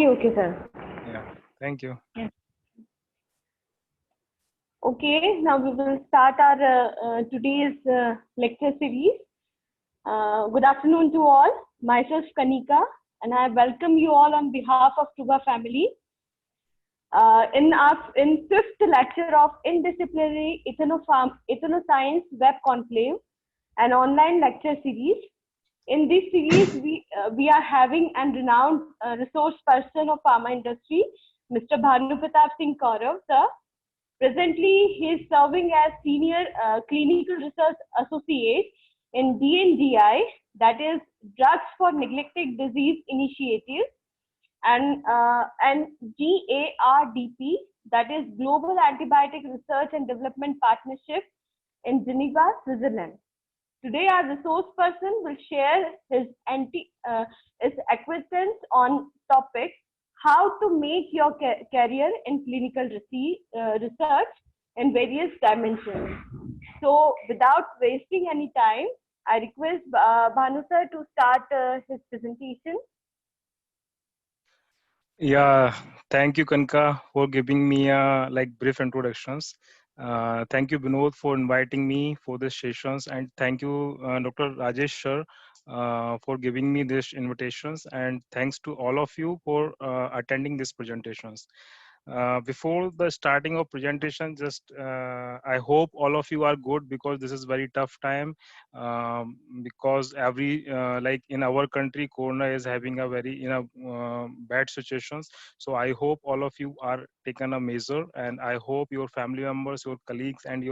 Okay, sir. Yeah, thank you. Yeah. Okay, now we will start our today's lecture series. Good afternoon to all. Myself Kanika, and I welcome you all on behalf of Tuba family in fifth lecture of Indisciplinary Ethnoscience Web Conclave, an online lecture series. In this series, we are having a renowned resource person of pharma industry, Mr. Bhanu Pratap Singh Kaurav, sir. Presently, he is serving as Senior Clinical Research Associate in DNDI, that is Drugs for Neglected Disease Initiative, and GARDP, that is Global Antibiotic Research and Development Partnership in Geneva, Switzerland. Today, our resource person will share his acquaintance on topic how to make your career in clinical research in various dimensions. So, without wasting any time, I request Bhanu sir to start his presentation. Yeah, thank you, Kanka, for giving me brief introductions. Thank you, Binod, for inviting me for this sessions, and thank you, Dr. Rajesh sir, for giving me these invitations, and thanks to all of you for attending these presentations. Before the starting of presentation, just I hope all of you are good because this is very tough time. Because every like in our country, Corona is having a very bad situations. So I hope all of you are taken a measure, and I hope your family members, your colleagues, and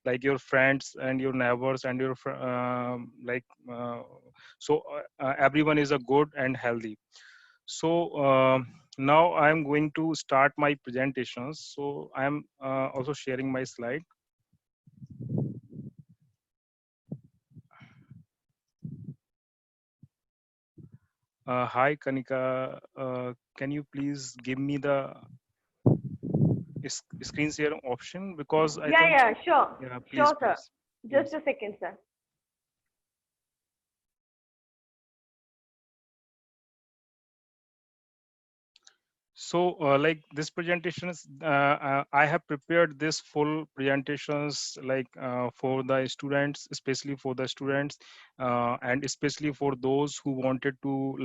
like your friends and your neighbors and your everyone is a good and healthy. So now I'm going to start my presentations. So I'm also sharing my slide. Hi Kanika, can you please give me the screen share option, because I think Yeah, sure. yeah, please Sure, sir. please Just please. a second, sir. So like this presentations, I have prepared this full presentations for the students, especially for the students, and especially for those who wanted to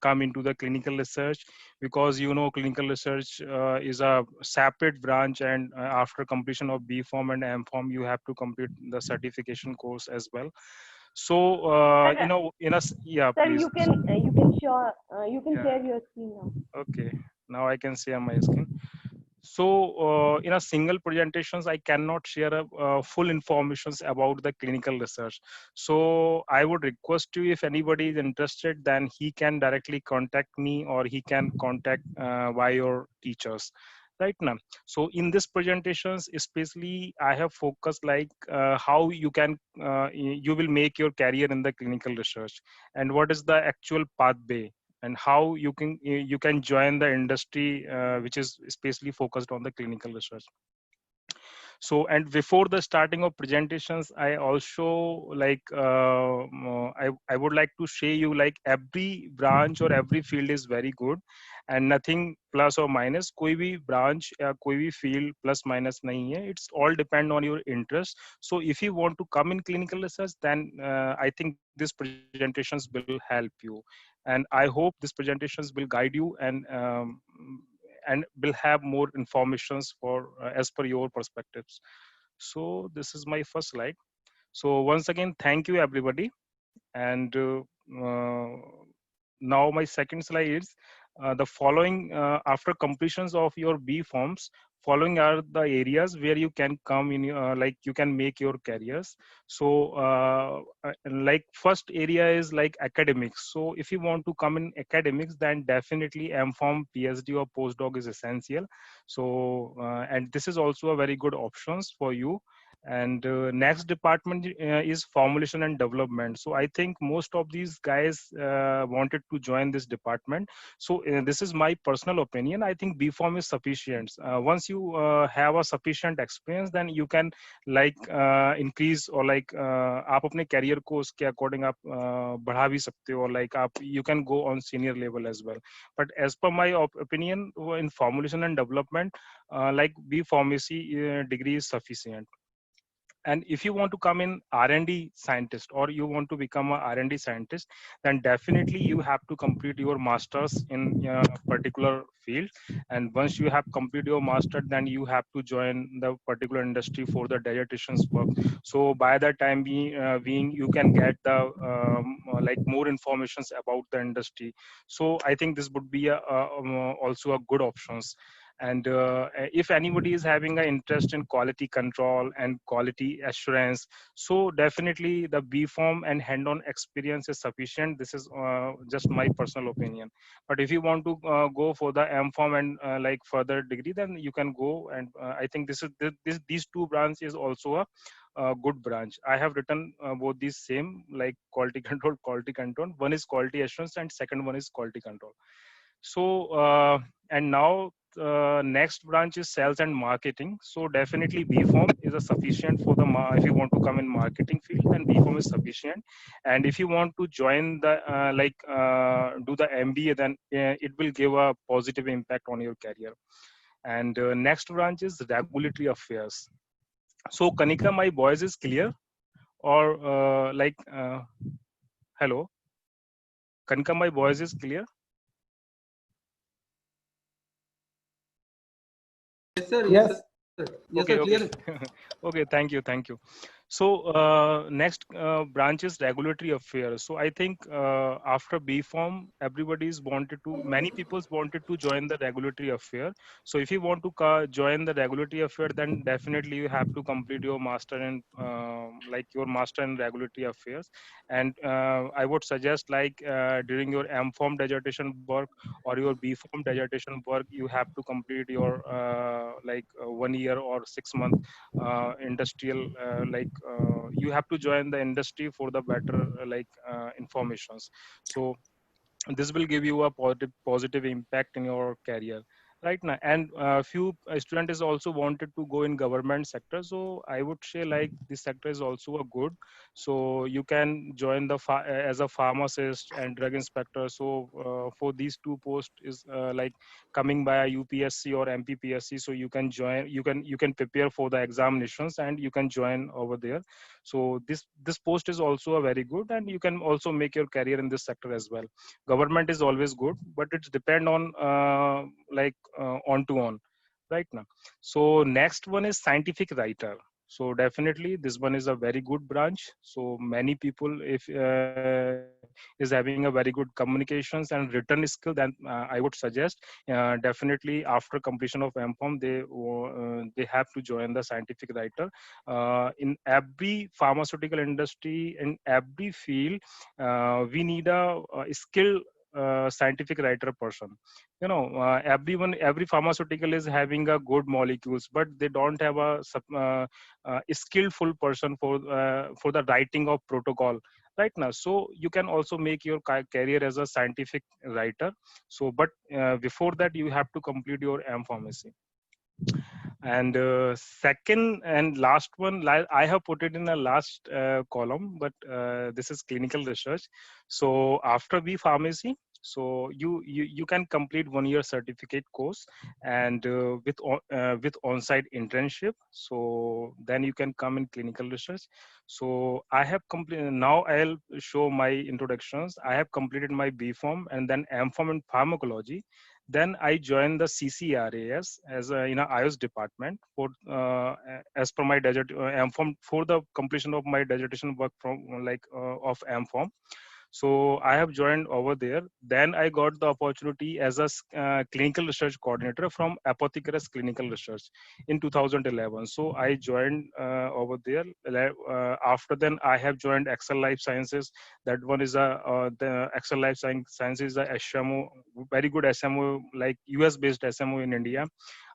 come into the clinical research, because clinical research is a separate branch, and after completion of B Form and M Form, you have to complete the certification course as well. So Sir, yeah, sir, please. you can Yeah. share your screen now. Okay, now I can see on my screen. So in a single presentations, I cannot share full informations about the clinical research. So I would request you, if anybody is interested, then he can directly contact me, or he can contact by your teachers right now. So in this presentations, especially I have focused how you will make your career in the clinical research, and what is the actual pathway, and how you can join the industry which is especially focused on the clinical research. So, and before the starting of presentations, I also I would like to share you, like, every branch or every field is very good, and nothing plus or minus. कोई भी branch या कोई भी field plus minus नहीं है. It's all depend on your interest. So if you want to come in clinical research, then I think these presentations will help you, and I hope these presentations will guide you, and will have more informations for as per your perspectives. So this is my first slide. So once again, thank you everybody. And uh, now my second slide is the following. After completions of your B forms, following are the areas where you can come in, like you can make your careers. So like first area is like academics. So if you want to come in academics, then definitely M.Pharm, PhD or postdoc is essential. So and this is also a very good options for you. And next department is formulation and development. So I think most of these guys wanted to join this department. So this is my personal opinion. I think B Form is sufficient. Once you have a sufficient experience, then you can like increase or like आप अपने career को उसके according आप बढ़ा भी सकते हो, or like आप you can go on senior level as well. But as per my opinion, in formulation and development, like B Pharmacy degree is sufficient. And if you want to come in R&D scientist, or you want to become a R&D scientist, then definitely you have to complete your masters in a particular field. And once you have completed your master, then you have to join the particular industry for the dietitian's work. So by that time being you can get the like more informations about the industry. So I think this would be also a good options. And if anybody is having an interest in quality control and quality assurance, so definitely the B Form and hand-on experience is sufficient. This is just my personal opinion. But if you want to go for the M Form and like further degree, then you can go. And I think these two branches is also a good branch. I have written both these same, like quality control, quality control. One is quality assurance and second one is quality control. So and now next branch is sales and marketing. So definitely B Form is a sufficient for the if you want to come in marketing field, then B Form is sufficient. And if you want to join the do the MBA, then it will give a positive impact on your career. And next branch is regulatory affairs. So Kanika, my voice is clear, or hello, Kanika, my voice is clear. Yes, sir. Yes. Yes, sir. Yes, Okay, sir. okay. Clear. Okay, thank you. So next branch is regulatory affairs. So I think after B Form, everybody's wanted to, many people's wanted to join the regulatory affair. So if you want to join the regulatory affair, then definitely you have to complete your master in like your master in regulatory affairs. And I would suggest like during your M Form dissertation work or your B Form dissertation work, you have to complete your 1 year or 6 month industrial you have to join the industry for the better informations. So this will give you a positive impact in your career right now. And few students also wanted to go in government sector, so I would say like this sector is also a good. So you can join the as a pharmacist and drug inspector. So for these two posts is like coming by a UPSC or MPPSC, so you can join, you can prepare for the examinations and you can join over there. So this post is also a very good, and you can also make your career in this sector as well. Government is always good, but it's depend on on to on right now. So next one is scientific writer. So definitely this one is a very good branch. So many people if is having a very good communications and written skill, then I would suggest definitely after completion of MPharm they have to join the scientific writer. In every pharmaceutical industry, in every field, we need a skill scientific writer person. You know, every pharmaceutical is having a good molecules, but they don't have a skillful person for the writing of protocol right now. So you can also make your career as a scientific writer. So but before that you have to complete your M pharmacy. And second and last one, I have put it in the last column, but this is clinical research. So after B Pharmacy, so you can complete 1 year certificate course, and with on-site internship. So then you can come in clinical research. So I have completed. Now I'll show my introductions. I have completed my B Pharm and then M Pharm in pharmacology. Then I joined the CCRAS as a IOS department for as per my MPharm for the completion of my dissertation work from of MPharm. So I have joined over there. Then I got the opportunity as a clinical research coordinator from Apothecaris Clinical Research in 2011. So I joined over there. After then, I have joined Excel Life Sciences. That one is the Excel Life Sciences is a SMO, very good SMO, like US based SMO in India.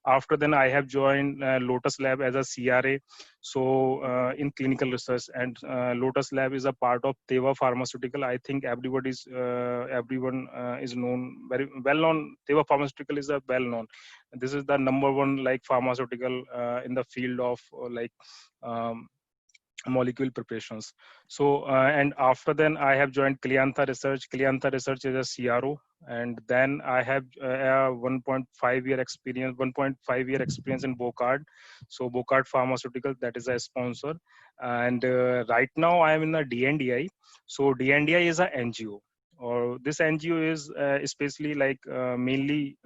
After then I have joined Lotus Lab as a CRA, so in clinical research. And Lotus Lab is a part of Teva Pharmaceutical. I think everyone is known, very well known. Teva Pharmaceutical is a well known. This is the number one like pharmaceutical in the field of um, molecule preparations. So and after then I have joined Cliantha Research. Cliantha Research is a CRO, and then I have 1.5 year experience, 1.5 year experience in Bocard. So Bocard Pharmaceutical, that is a sponsor. And right now I am in the DNDI. So DNDI is a NGO, or this NGO is especially like mainly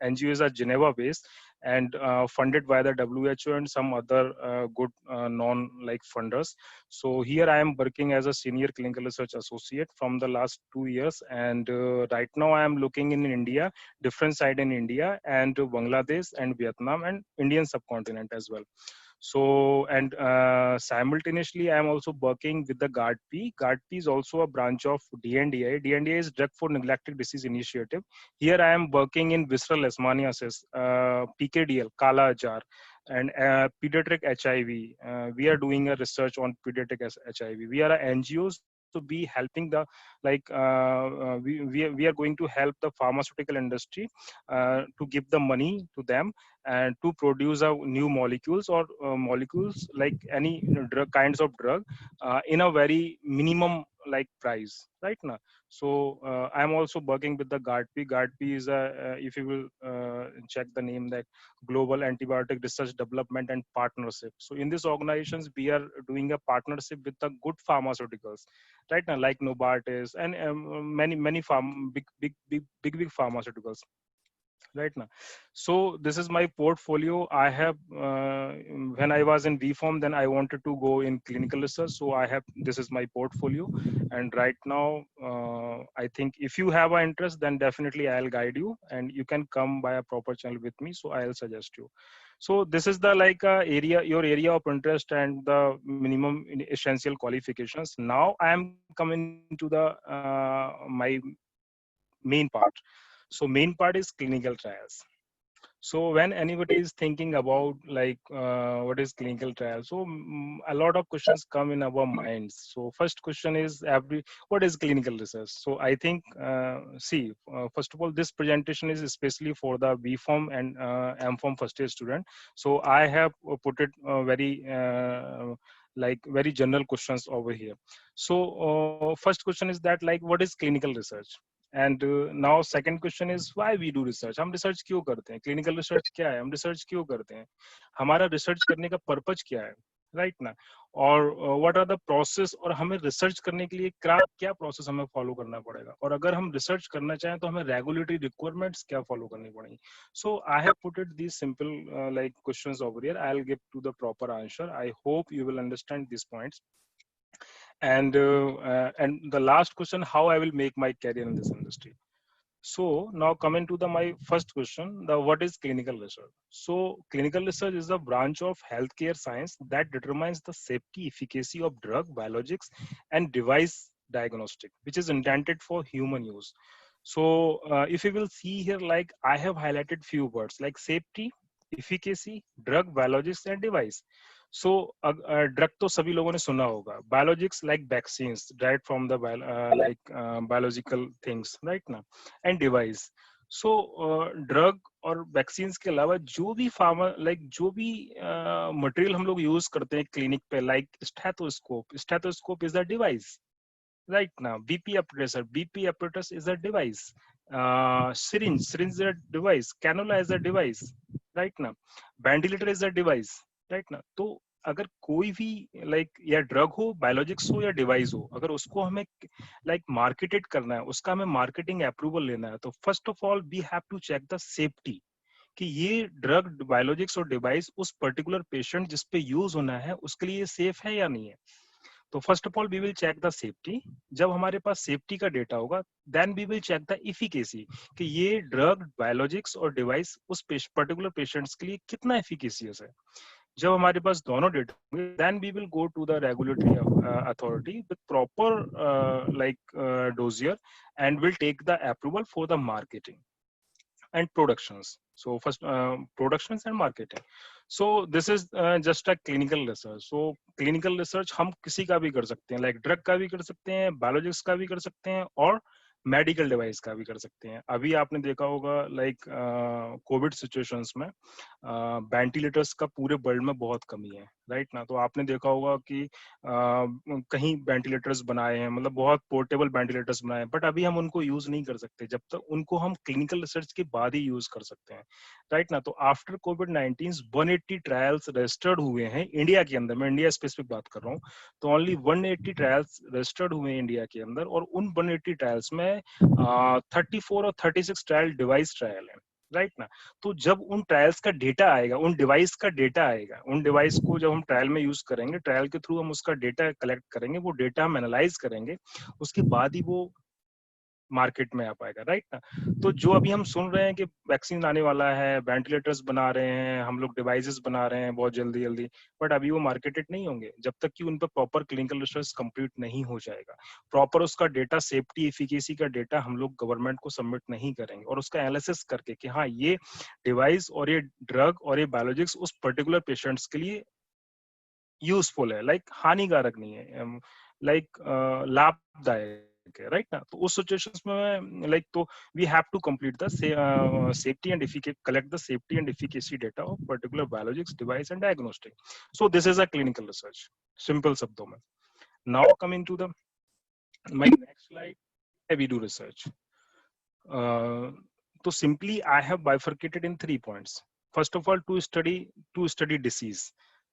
NGOs are Geneva based and funded by the WHO and some other good non like funders. So here I am working as a senior clinical research associate from the last 2 years, and right now I am looking in India, different side in India and Bangladesh and Vietnam and Indian subcontinent as well. So, and simultaneously, I am also working with the GARDP. GARDP is also a branch of DNDI. DNDI is Drug for Neglected Disease Initiative. Here I am working in visceral leishmaniasis, PKDL, Kala Ajar, and pediatric HIV. We are doing a research on pediatric HIV. We are a NGOs to be helping the like we are going to help the pharmaceutical industry to give the money to them and to produce new molecules or molecules like any drug kinds of drug in a very minimum like price right now. So I'm also working with the GARDP. GARDP is a if you will check the name, that Global Antibiotic Research Development and Partnership. So in these organizations we are doing a partnership with the good pharmaceuticals right now, like Novartis and many big pharmaceuticals right now. So this is my portfolio. I have when I was in VForm, then I wanted to go in clinical research, so I have, this is my portfolio. And right now I think if you have an interest, then definitely I'll guide you and you can come by a proper channel with me, so I'll suggest you. So this is the like area, your area of interest and the minimum essential qualifications. Now I am coming to the my main part. So main part is clinical trials. So when anybody is thinking about like what is clinical trial, so a lot of questions come in our minds. So first question is what is clinical research? So I think first of all, this presentation is especially for the BPharm and MPharm first year student. So I have put it very like very general questions over here. So first question is that like what is clinical research? And now second question is why we do research. हम research क्यों करते हैं? Clinical research क्या है? हम research क्यों करते हैं? हमारा research करने का purpose क्या है? Right ना? और what are the process, और हमें research करने के लिए क्या process हमें follow करना पड़ेगा? और अगर हम research करना चाहें तो हमें regulatory requirements क्या follow करनी पड़ेगी? So I have put it these simple like questions over here. I'll give to the proper answer. I hope you will understand these points. And the last question, how I will make my career in this industry. So now coming to my first question, what is clinical research? So clinical research is a branch of healthcare science that determines the safety, efficacy of drug, biologics, and device diagnostic, which is intended for human use. So if you will see here, like I have highlighted few words like safety, efficacy, drug, biologics, and device. So drug तो सभी लोगों ने सुना होगा. Biologics like vaccines derived from the biological things, right now, and device. So drug और vaccines के अलावा जो भी जो भी material हम लोग use करते हैं clinic पे, like stethoscope. Stethoscope is a device, right now. BP apparatus is a device. Syringe is a device. Cannula is a device, right now. Ventilator is a device, right now. तो अगर कोई भी like या drug हो, biologics हो या device हो, अगर उसको हमें लाइक मार्केटेड करना है, उसका हमें मार्केटिंग अप्रूवल लेना है, तो first of all we have to check the safety कि ये ड्रग, बायोलॉजिक्स और डिवाइस उस पर्टिकुलर पेशेंट जिस पे यूज होना है उसके लिए सेफ है या नहीं है. तो first of all we will check the safety. जब हमारे पास सेफ्टी का डेटा होगा, then we will check the efficacy कि ये ड्रग, बायोलॉजिक्स और डिवाइस उस पर्टिकुलर पेशेंट्स के लिए कितना एफिकेसियस है. जब हमारे पास दोनों डेटा होंगे, then we will go to the regulatory authority with proper like dossier and will take the approval for the marketing. and productions. So first, productions and marketing. So this is just a clinical research. So clinical research हम किसी का भी कर सकते हैं, like drug का भी कर सकते हैं, biologics का भी कर सकते हैं, और मेडिकल डिवाइस का भी कर सकते हैं. अभी आपने देखा होगा लाइक कोविड सिचुएशंस में वेंटिलेटर्स का पूरे वर्ल्ड में बहुत कमी है, राइट ना. तो आपने देखा होगा कि कहीं वेंटिलेटर्स बनाए हैं, मतलब बहुत पोर्टेबल वेंटिलेटर्स बनाए हैं, बट अभी हम उनको यूज नहीं कर सकते, जब तक उनको हम क्लिनिकल रिसर्च के बाद ही यूज कर सकते हैं, राइट ना. तो आफ्टर कोविड-19 180 ट्रायल्स रजिस्टर्ड हुए हैं इंडिया के अंदर, मैं इंडिया स्पेसिफिक बात कर रहा हूँ. तो ओनली 180 ट्रायल्स रजिस्टर्ड हुए हैं इंडिया के अंदर, और उन 180 ट्रायल्स में 34 और 36 ट्रायल डिवाइस ट्रायल है, राइट ना. तो जब उन ट्रायल्स का डेटा आएगा, उन डिवाइस का डेटा आएगा, उन डिवाइस को जब हम ट्रायल में यूज करेंगे, ट्रायल के थ्रू हम उसका डेटा कलेक्ट करेंगे, वो डेटा हम एनालाइज करेंगे, उसके बाद ही वो मार्केट में आ पाएगा, राइट ना. तो जो अभी हम सुन रहे हैं कि वैक्सीन आने वाला है, वेंटिलेटर्स बना रहे हैं, हम लोग डिवाइसेस बना रहे हैं बहुत जल्दी जल्दी, बट अभी वो मार्केटेड नहीं होंगे जब तक कि उन पर प्रॉपर क्लिनिकल रिसर्च कंप्लीट नहीं हो जाएगा. प्रॉपर उसका डेटा, सेफ्टी एफिकेसी का डेटा हम लोग गवर्नमेंट को सबमिट नहीं करेंगे, और उसका एनालिसिस करके कि हाँ ये डिवाइस और ये ड्रग और ये बायोलॉजिक्स उस पर्टिकुलर पेशेंट्स के लिए यूजफुल है, लाइक हानिकारक नहीं है, लाइक लाभदायक है, राइट ना. तो उस सिचुएशंस में लाइक, तो we have to complete the safety and collect the safety and efficacy data of particular biologics device and diagnostic. So this is a clinical research, simple शब्दों में. Now coming to the my next slide, we do research. तो simply I have bifurcated in 3 points. First of all, to study disease.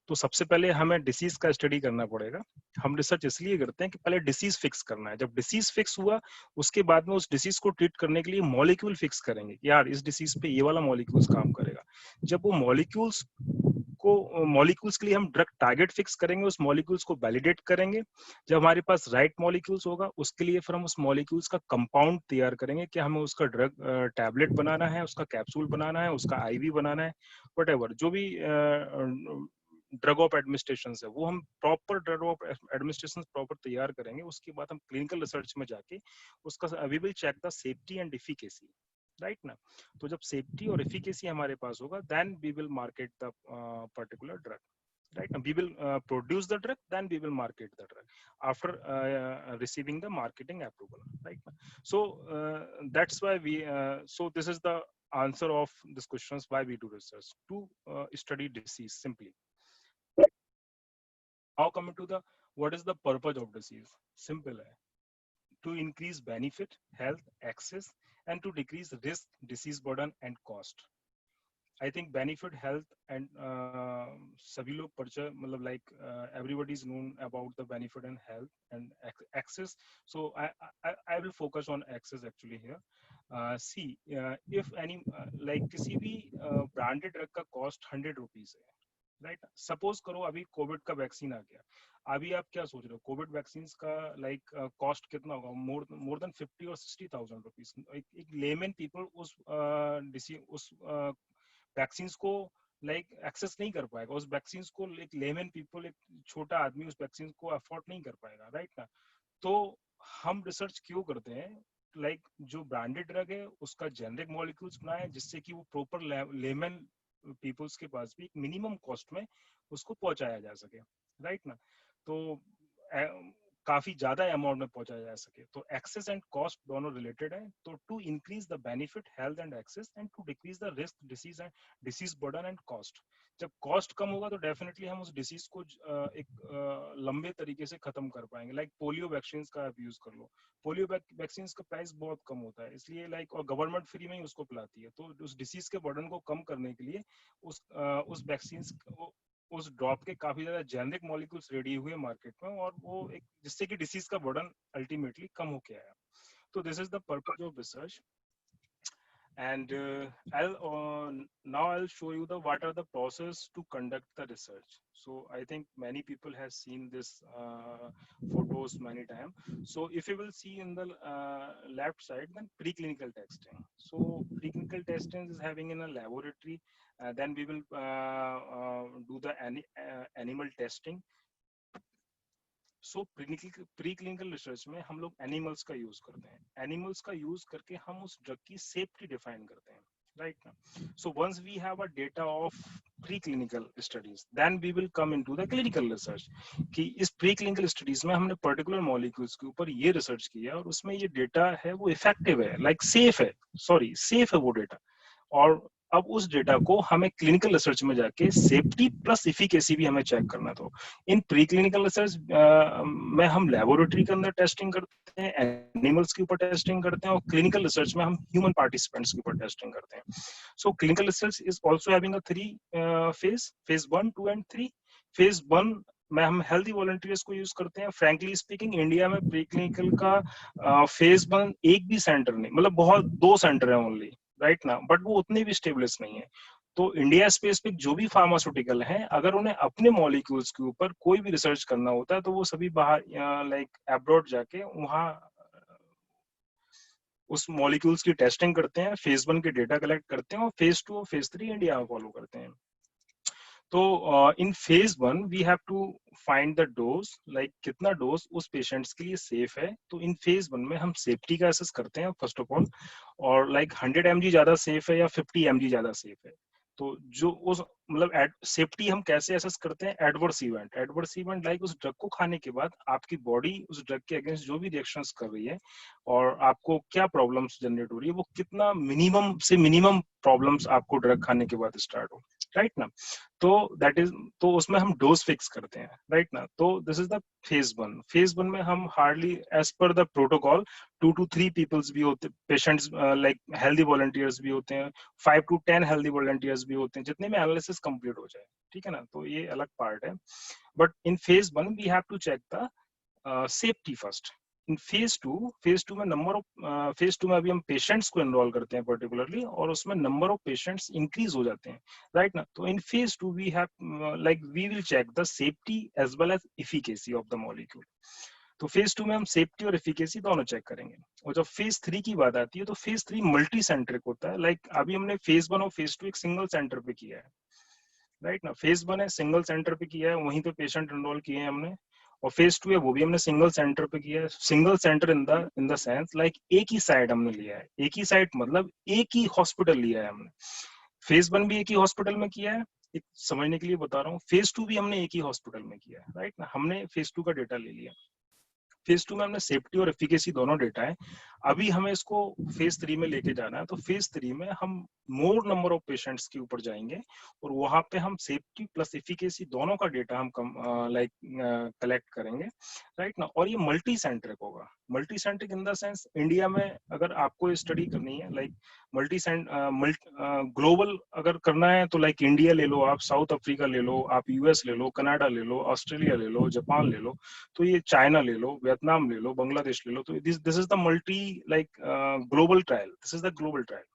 तो सबसे पहले हमें disease का study करना पड़ेगा. हम रिसर्च इसलिए करते हैं कि पहले डिसीज फिक्स करना है. जब डिसीज फिक्स हुआ, उसके बाद में उस डिसीज को ट्रीट करने के लिए मॉलिक्यूल फिक्स करेंगे कि यार इस डिसीज पे ये वाला मॉलिक्यूल्स काम करेगा. जब वो मॉलिक्यूल्स के लिए हम ड्रग टारगेट फिक्स करेंगे, उस मॉलिक्यूल्स को वैलिडेट करेंगे. जब हमारे पास राइट मॉलिक्यूल्स होगा, उसके लिए फिर हम उस मॉलिक्यूल्स का कंपाउंड तैयार करेंगे कि हमें उसका ड्रग टैबलेट बनाना है, उसका कैप्सूल बनाना है, उसका आईवी बनाना है, व्हाटएवर जो भी ड्रग ऑफ एडमिनिस्ट्रेशन है, वो हम proper drug of administration proper तैयार करेंगे. उसके बाद हम क्लिनिकल रिसर्च में जाके उसका we will check the safety and efficacy, right ना. तो जब सेफ्टी और एफिकेसी हमारे पास होगा, then we will market the particular drug, right. We will produce the drug, then we will market the drug after receiving the marketing approval, right. So that's why so this is the answer of this questions, why we do research, to study disease simply. Now coming to the what is the purpose of disease. Simple hai, to increase benefit, health, access, and to decrease risk, disease burden and cost. I think benefit, health, and सभी लोग परिचय, मतलब like everybody is known about the benefit and health and access. So I will focus on access actually here. See, if any like किसी भी branded drug का cost 100 rupees है, right. Suppose करो अभी कोविड का वैक्सीन आ गया. अभी आप क्या सोच रहे हो, कोविड वैक्सीन का लाइक कॉस्ट कितना होगा, मोर देन 50 और 60,000 रुपीज. एक लेमन पीपल उस वैक्सीन को लाइक एक्सेस नहीं कर पाएगा. उस वैक्सीन को एक लेमन पीपल, एक छोटा आदमी उस वैक्सीन को अफोर्ड नहीं कर पाएगा, राइट ना. तो हम रिसर्च क्यों करते हैं, लाइक जो ब्रांडेड ड्रग है उसका जेनरिक मॉलिक्यूल्स बनाए, जिससे कि वो प्रॉपर लेमन पीपल्स के पास भी मिनिमम कॉस्ट में उसको पहुंचाया जा सके, राइट ना. तो काफी ज्यादा अमाउंट में पहुंचाया जा सके. तो एक्सेस एंड कॉस्ट दोनों रिलेटेड है. तो to increase the benefit, health and access, and to decrease the risk, disease burden and cost. जब कॉस्ट कम होगा तो डेफिनेटली हम उस डिसीज को एक लंबे तरीके से खत्म कर पाएंगे. लाइक पोलियो वैक्सीन का आप यूज कर लो. पोलियो वैक्सीन का प्राइस बहुत कम होता है, इसलिए लाइक, और गवर्नमेंट फ्री में ही उसको पिलाती है. तो उस डिसीज के बर्डन को कम करने के लिए उस वैक्सीन, उस ड्रॉप के काफी ज्यादा जेनरिक मॉलिक्यूल्स रेडी हुए मार्केट में, और वो एक जिससे कि डिसीज का बर्डन अल्टीमेटली कम होके आया. तो this is the purpose of research. And now I'll show you the what are the process to conduct the research. So I think many people have seen this photos many times. So if you will see in the left side, then preclinical testing. So preclinical testing is having in a laboratory. Then we will do the animal testing. So preclinical research में हम लोग animals का use करते हैं. Animals का use करके हम उस ड्रग की सेफ्टी डिफाइन करते हैं. right now. So once we have a data of preclinical studies, then we will come into the clinical research कि इस preclinical studies में हमने particular molecules के ऊपर ये research किया और उसमें ये data है वो effective है, like safe है, sorry safe है वो data. और अब उस डेटा को हमें क्लिनिकल रिसर्च में जाके सेफ्टी प्लस इफिकेसी भी हमें चेक करना था. इन प्री क्लिनिकल रिसर्च में हम लेबोरेटरी के अंदर टेस्टिंग करते हैं, एनिमल्स के ऊपर टेस्टिंग करते हैं और क्लिनिकल रिसर्च में हम ह्यूमन पार्टिसिपेंट्स के ऊपर टेस्टिंग करते हैं. So clinical research is also having a 3 phase, phase 1, 2 and 3. Phase 1 में हम हेल्दी वॉलंटियर्स को यूज करते हैं. फ्रैंकली स्पीकिंग इंडिया में प्री क्लिनिकल का फेज 1 एक भी सेंटर नहीं, मतलब बहुत 2 सेंटर है ओनली, राइट ना, बट वो उतने भी स्टेबलिश नहीं है. तो इंडिया स्पेसिफिक जो भी फार्मास्यूटिकल हैं, अगर उन्हें अपने मॉलिक्यूल्स के ऊपर कोई भी रिसर्च करना होता है तो वो सभी बाहर लाइक अब्रॉड जाके वहाँ उस मॉलिक्यूल्स की टेस्टिंग करते हैं, फेज 1 के डेटा कलेक्ट करते हैं और फेज 2 और फेज 3 इंडिया में फॉलो करते हैं. तो in phase 1 we have to find the dose, like कितना डोज उस पेशेंट्स के लिए सेफ है. तो इन फेज 1 में हम सेफ्टी का असेस करते हैं फर्स्ट ऑफ ऑल, और लाइक 100 mg ज्यादा सेफ है या 50 mg ज्यादा सेफ है. तो जो उस मतलब सेफ्टी हम कैसे असेस करते हैं, एडवर्स इवेंट लाइक उस ड्रग को खाने के बाद आपकी बॉडी उस ड्रग के अगेंस्ट जो भी रिएक्शंस कर रही है और आपको क्या प्रॉब्लम्स जनरेट हो रही है, वो कितना मिनिमम से मिनिमम प्रॉब्लम्स आपको ड्रग खाने के बाद स्टार्ट हो, राइट ना. तो दैट इज, तो उसमें हम डोज फिक्स करते हैं, राइट ना. तो this is the phase 1. Phase 1 में हम hardly as per the protocol 2 to 3 peoples भी होते, पेशेंट्स लाइक हेल्दी वॉलंटियर्स भी होते हैं, 5 to 10 हेल्दी वॉलंटियर्स भी होते हैं, जितने में एनालिसिस कंप्लीट हो जाए, ठीक है ना. तो ये अलग पार्ट है. But in phase 1 we have to check the safety first. In phase two में नंबर ऑफ फेज 2 में अभी हम पेशेंट्स को एनरोल करते हैं पर्टिकुलरली, और उसमें नंबर ऑफ पेशेंट्स इंक्रीज हो जाते हैं, राइट ना. तो in phase 2 we have like we will check the safety as well as efficacy of the molecule. तो फेज 2 में हम सेफ्टी और एफिकेसी दोनों चेक करेंगे. और जब फेज 3 की बात आती है तो फेज 3 मल्टी सेंट्रिक होता है. लाइक अभी हमने फेज 1 और फेज 2 एक सिंगल सेंटर पे किया है, राइट ना. फेज 1 है सिंगल सेंटर पे किया है, वहीं पे पेशेंट एनरोल किए हैं हमने. और फेज 2 है वो भी हमने सिंगल सेंटर पे किया है. Single centre in the sense like एक ही साइट हमने लिया है, एक ही साइट मतलब एक ही हॉस्पिटल लिया है हमने. फेज 1 भी एक ही हॉस्पिटल में किया है, एक समझने के लिए बता रहा हूँ. फेज 2 भी हमने एक ही हॉस्पिटल में किया है, राइट ना. हमने फेज 2 का डेटा ले लिया. फेज 2 में हमने सेफ्टी और एफिकेसी दोनों डेटा है. अभी हमें इसको फेज 3 में लेके जाना है. तो फेज 3 में हम मोर नंबर ऑफ पेशेंट्स के ऊपर जाएंगे और वहां पे हम सेफ्टी प्लस एफिकेसी दोनों का डेटा हम लाइक कलेक्ट करेंगे, राइट ना. और ये मल्टी सेंट्रिक होगा. Multi centric in the sense India में अगर आपको स्टडी करनी है लाइक मल्टी ग्लोबल अगर करना है तो लाइक इंडिया ले लो, आप साउथ अफ्रीका ले लो, आप यूएस ले लो, कनाडा ले लो, ऑस्ट्रेलिया ले लो, जापान ले लो, तो ये चाइना ले लो, वियतनाम ले लो, बांग्लादेश ले लो. तो this is the multi like global trial. This is the global trial.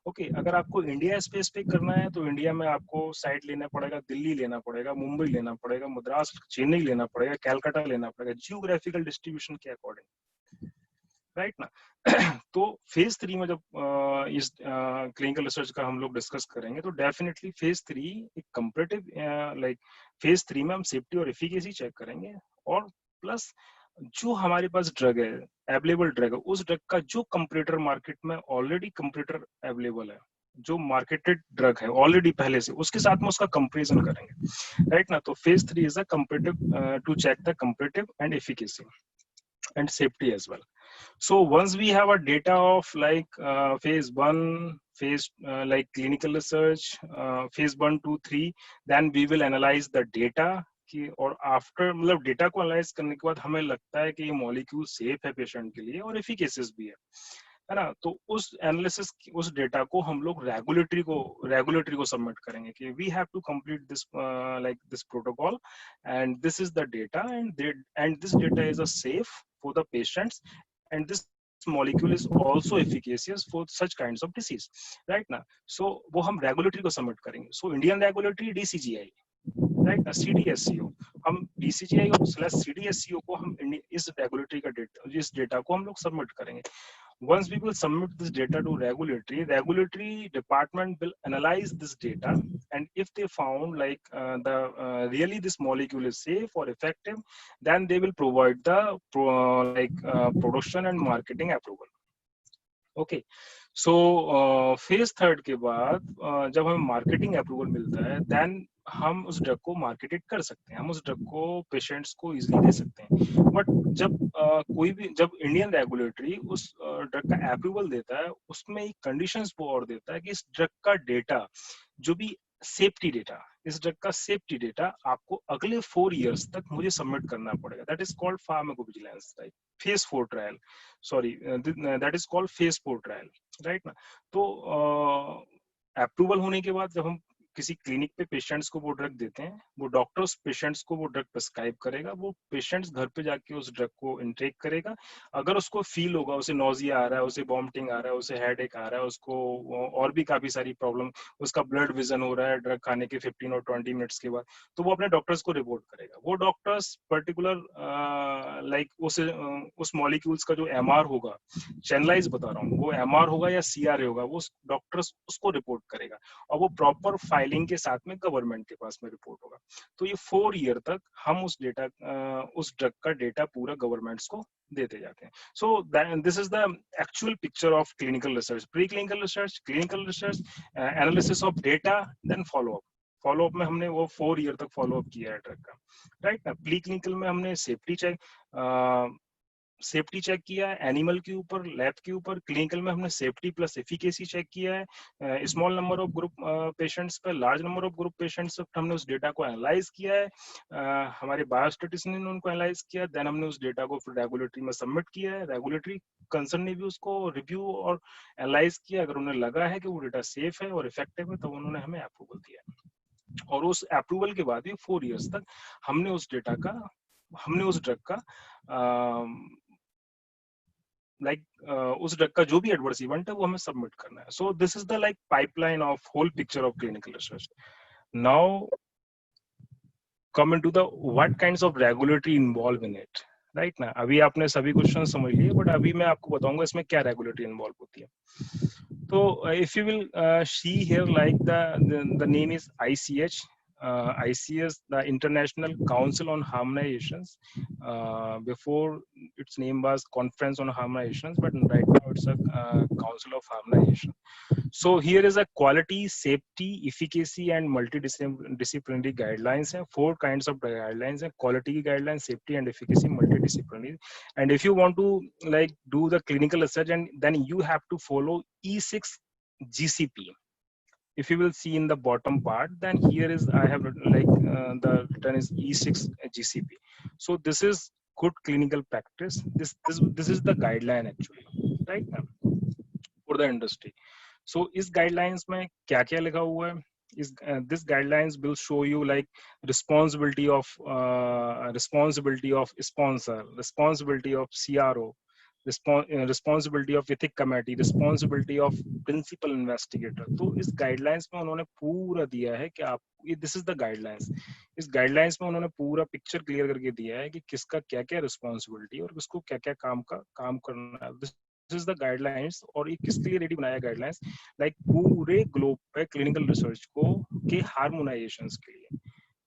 Okay, अगर आपको इंडिया स्पेसिफिक करना है तो इंडिया में आपको साइट लेना पड़ेगा, दिल्ली लेना पड़ेगा, मुंबई लेना पड़ेगा, मद्रास चेन्नई लेना पड़ेगा, कैलकाटा लेना पड़ेगा, जियोग्राफिकल डिस्ट्रीब्यूशन के अकॉर्डिंग, राइट ना. तो फेज 3 में जब इस क्लिनिकल रिसर्च का हम लोग डिस्कस करेंगे तो डेफिनेटली फेज 3 एक कंपैरेटिव लाइक फेज 3 में हम सेफ्टी और एफिकेसी चेक करेंगे, और प्लस जो हमारे पास ड्रग है, अवेलेबल ड्रग है, उस ड्रग का जो कंपटीटर मार्केट में ऑलरेडी कंपटीटर अवेलेबल है, जो मार्केटेड ड्रग है ऑलरेडी पहले से, उसके साथ में उसका कंपैरिजन करेंगे, राइट ना. तो phase 3 is a comparative to check the comparative and efficacy and safety as well. So once we have a data of like phase 1, phase like clinical research, phase 1, 2, 3, then we will analyze the data कि, और after मतलब data को analyse करने के बाद हमें लगता है कि ये मॉलिक्यूल सेफ है पेशेंट के लिए और एफिकेसियस भी है ना. तो उस एनालिसिस उस डेटा को हम लोग रेगुलेटरी को सबमिट करेंगे कि we have to complete this like this protocol and this is the data and this data is a safe for the patients and this molecule is also efficacious for such kinds of disease, right now. So वो हम regulatory को submit करेंगे. So Indian regulatory DCGI, right ना, CDSCO, हम DCGI और CDSCO को हम इस regulatory का डेटा, इस डेटा को हम लोग सबमिट करेंगे. Once we will submit this data to regulatory department will analyze this data, and if they found like really this molecule is safe or effective, then they will provide the production and marketing approval. Okay, so phase third के बाद जब हमें marketing approval मिलता है then हम उस drug को marketed कर सकते हैं, हम उस ड्रग को पेशेंट्स को इजीली दे सकते हैं। बट जब कोई भी जब इंडियन रेगुलेटरी उस ड्रग का अप्रूवल देता है उसमें एक कंडीशंस वो और देता है कि इस ड्रग का डेटा जो भी सेफ्टी डेटा, इस ड्रग का सेफ्टी डेटा आपको अगले 4 इयर्स तक मुझे सबमिट करना पड़ेगा। That is called pharmacovigilance, right? Phase 4 trial, sorry, that is called phase 4 trial, right ना? तो अप्रूवल होने के बाद जब हम किसी क्लिनिक पे पेशेंट्स को वो ड्रग देते हैं, वो डॉक्टर्स पेशेंट्स को वो ड्रग प्रिस्क्राइब करेगा, वो पेशेंट्स घर पे जाके उस ड्रग को इनटेक करेगा। अगर उसको फील होगा, उसे नोजिया आ रहा है, उसे वॉमिटिंग आ रहा है, उसे हेडेक आ रहा है, उसको और भी काफी सारी प्रॉब्लम, उसका ब्लड विजन हो रहा है ड्रग खाने के 15 और 20 मिनट्स के बाद, तो वो अपने डॉक्टर्स को रिपोर्ट करेगा। वो डॉक्टर्स पर्टिकुलर लाइक उस मॉलिक्यूल्स का जो एमआर होगा, चैनलाइज बता रहा हूँ, वो एमआर होगा या सीआरए होगा, वो डॉक्टर्स उसको रिपोर्ट करेगा और वो प्रॉपर फाइलिंग के साथ में गवर्नमेंट के पास में रिपोर्ट होगा। तो ये 4 ईयर तक हम उस डेटा उस ड्रग का डेटा पूरा गवर्नमेंट्स को देते जाते हैं। So this is the actual picture of clinical research, pre clinical research, clinical research, analysis of data, then follow up. Follow up में हमने वो 4 ईयर तक फॉलोअप किया है ड्रग का, राइट ना? प्री क्लिनिकल में हमने सेफ्टी चेक किया है एनिमल के ऊपर, लैब के ऊपर। क्लिनिकल में हमने सेफ्टी प्लस एफिकेसी चेक किया है small number of group patients पर, large number of group patients पर हमने उस डेटा को एनालाइज किया है, हमारे बायोस्टैटिस्टिशियन ने उनको एनालाइज किया, देन हमने उस डेटा को फिर रेगुलेटरी में सबमिट किया है। रेगुलेटरी कंसर्न ने भी उसको रिव्यू और एनालाइज किया, अगर उन्हें लगा है कि वो डेटा सेफ है और इफेक्टिव है, तब उन्होंने हमें अप्रूवल दिया है। और उस अप्रूवल के बाद भी 4 इयर्स तक हमने उस ड्रग का उस ड्रग का जो भी एडवर्स इवेंट है वो हमें सबमिट करना है। So this is the like pipeline of whole picture of clinical research. Now come into the what kinds of regulatory involve in it, right ना? अभी आपने सभी क्वेश्चन समझ लिए, बट अभी मैं आपको बताऊंगा इसमें क्या रेगुलेटरी इन्वॉल्व होती है। तो if you will see here like the name is ICH. ICH, the International Council on Harmonizations. Before its name was Conference on Harmonizations, but right now it's a Council of Harmonization. So here is a quality, safety, efficacy, and multidisciplinary guidelines. 4 kinds of guidelines: quality guidelines, safety and efficacy, multidisciplinary. And if you want to like do the clinical research, and then you have to follow E6 GCP. If you will see in the bottom part, then here is I have written like the written is E6 GCP. So this is good clinical practice. This is the guideline actually, right now for the industry. So इस guidelines में क्या क्या लिखा हुआ है? This guidelines will show you like responsibility of sponsor, responsibility of CRO, responsibility of ethic committee, responsibility of principal investigator. तो इस guidelines में उन्होंने पूरा दिया है कि आप this is the guidelines. इस guidelines में उन्होंने पूरा picture clear करके दिया है कि किसका क्या क्या responsibility और किसको क्या क्या काम करना है। This is the guidelines. और ये किसके लिए रेडी बनाया guidelines? लाइक पूरे ग्लोब पे क्लिनिकल रिसर्च को के हार्मोनाइजेशंस के लिए।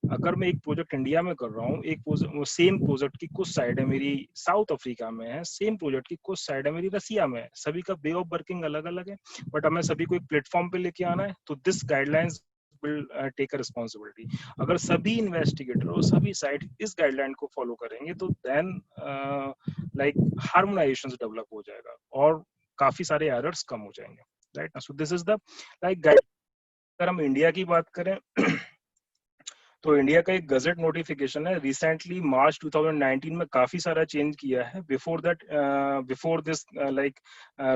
अगर मैं एक प्रोजेक्ट इंडिया में कर रहा हूँ, एक सेम प्रोजेक्ट की कुछ साइड है मेरी साउथ अफ्रीका में है, सेम प्रोजेक्ट की कुछ साइड है मेरी रसिया में है, सभी का वे ऑफ वर्किंग अलग अलग है, बट हमें सभी को एक प्लेटफॉर्म पे लेके आना है, तो this guidelines will take a responsibility. अगर सभी इन्वेस्टिगेटर और सभी साइट इस गाइडलाइन को फॉलो करेंगे तो देन लाइक हार्मोनाइजेशन डेवलप हो जाएगा और काफी सारे एरर्स कम हो जाएंगे, right? So this is the like guide. अगर हम इंडिया की बात करें तो इंडिया का एक गजट नोटिफिकेशन है, रिसेंटली मार्च 2019 में काफी सारा चेंज किया है। Before this like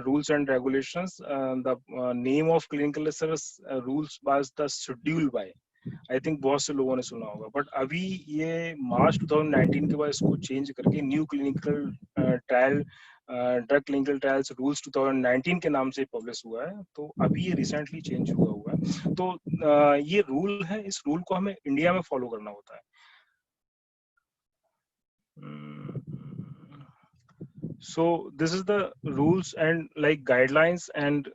rules and regulations, the name of clinical research rules was the schedule Y, I think बहुत से लोगों ने सुना होगा, बट अभी ये मार्च 2019 के बाद इसको चेंज करके new clinical trial drug clinical trials rules 2019 के नाम से पब्लिश हुआ है। तो अभी ये रिसेंटली चेंज हुआ है। तो ये रूल है, इस रूल को हमें इंडिया में फॉलो करना होता है। So this is the rules and like guidelines and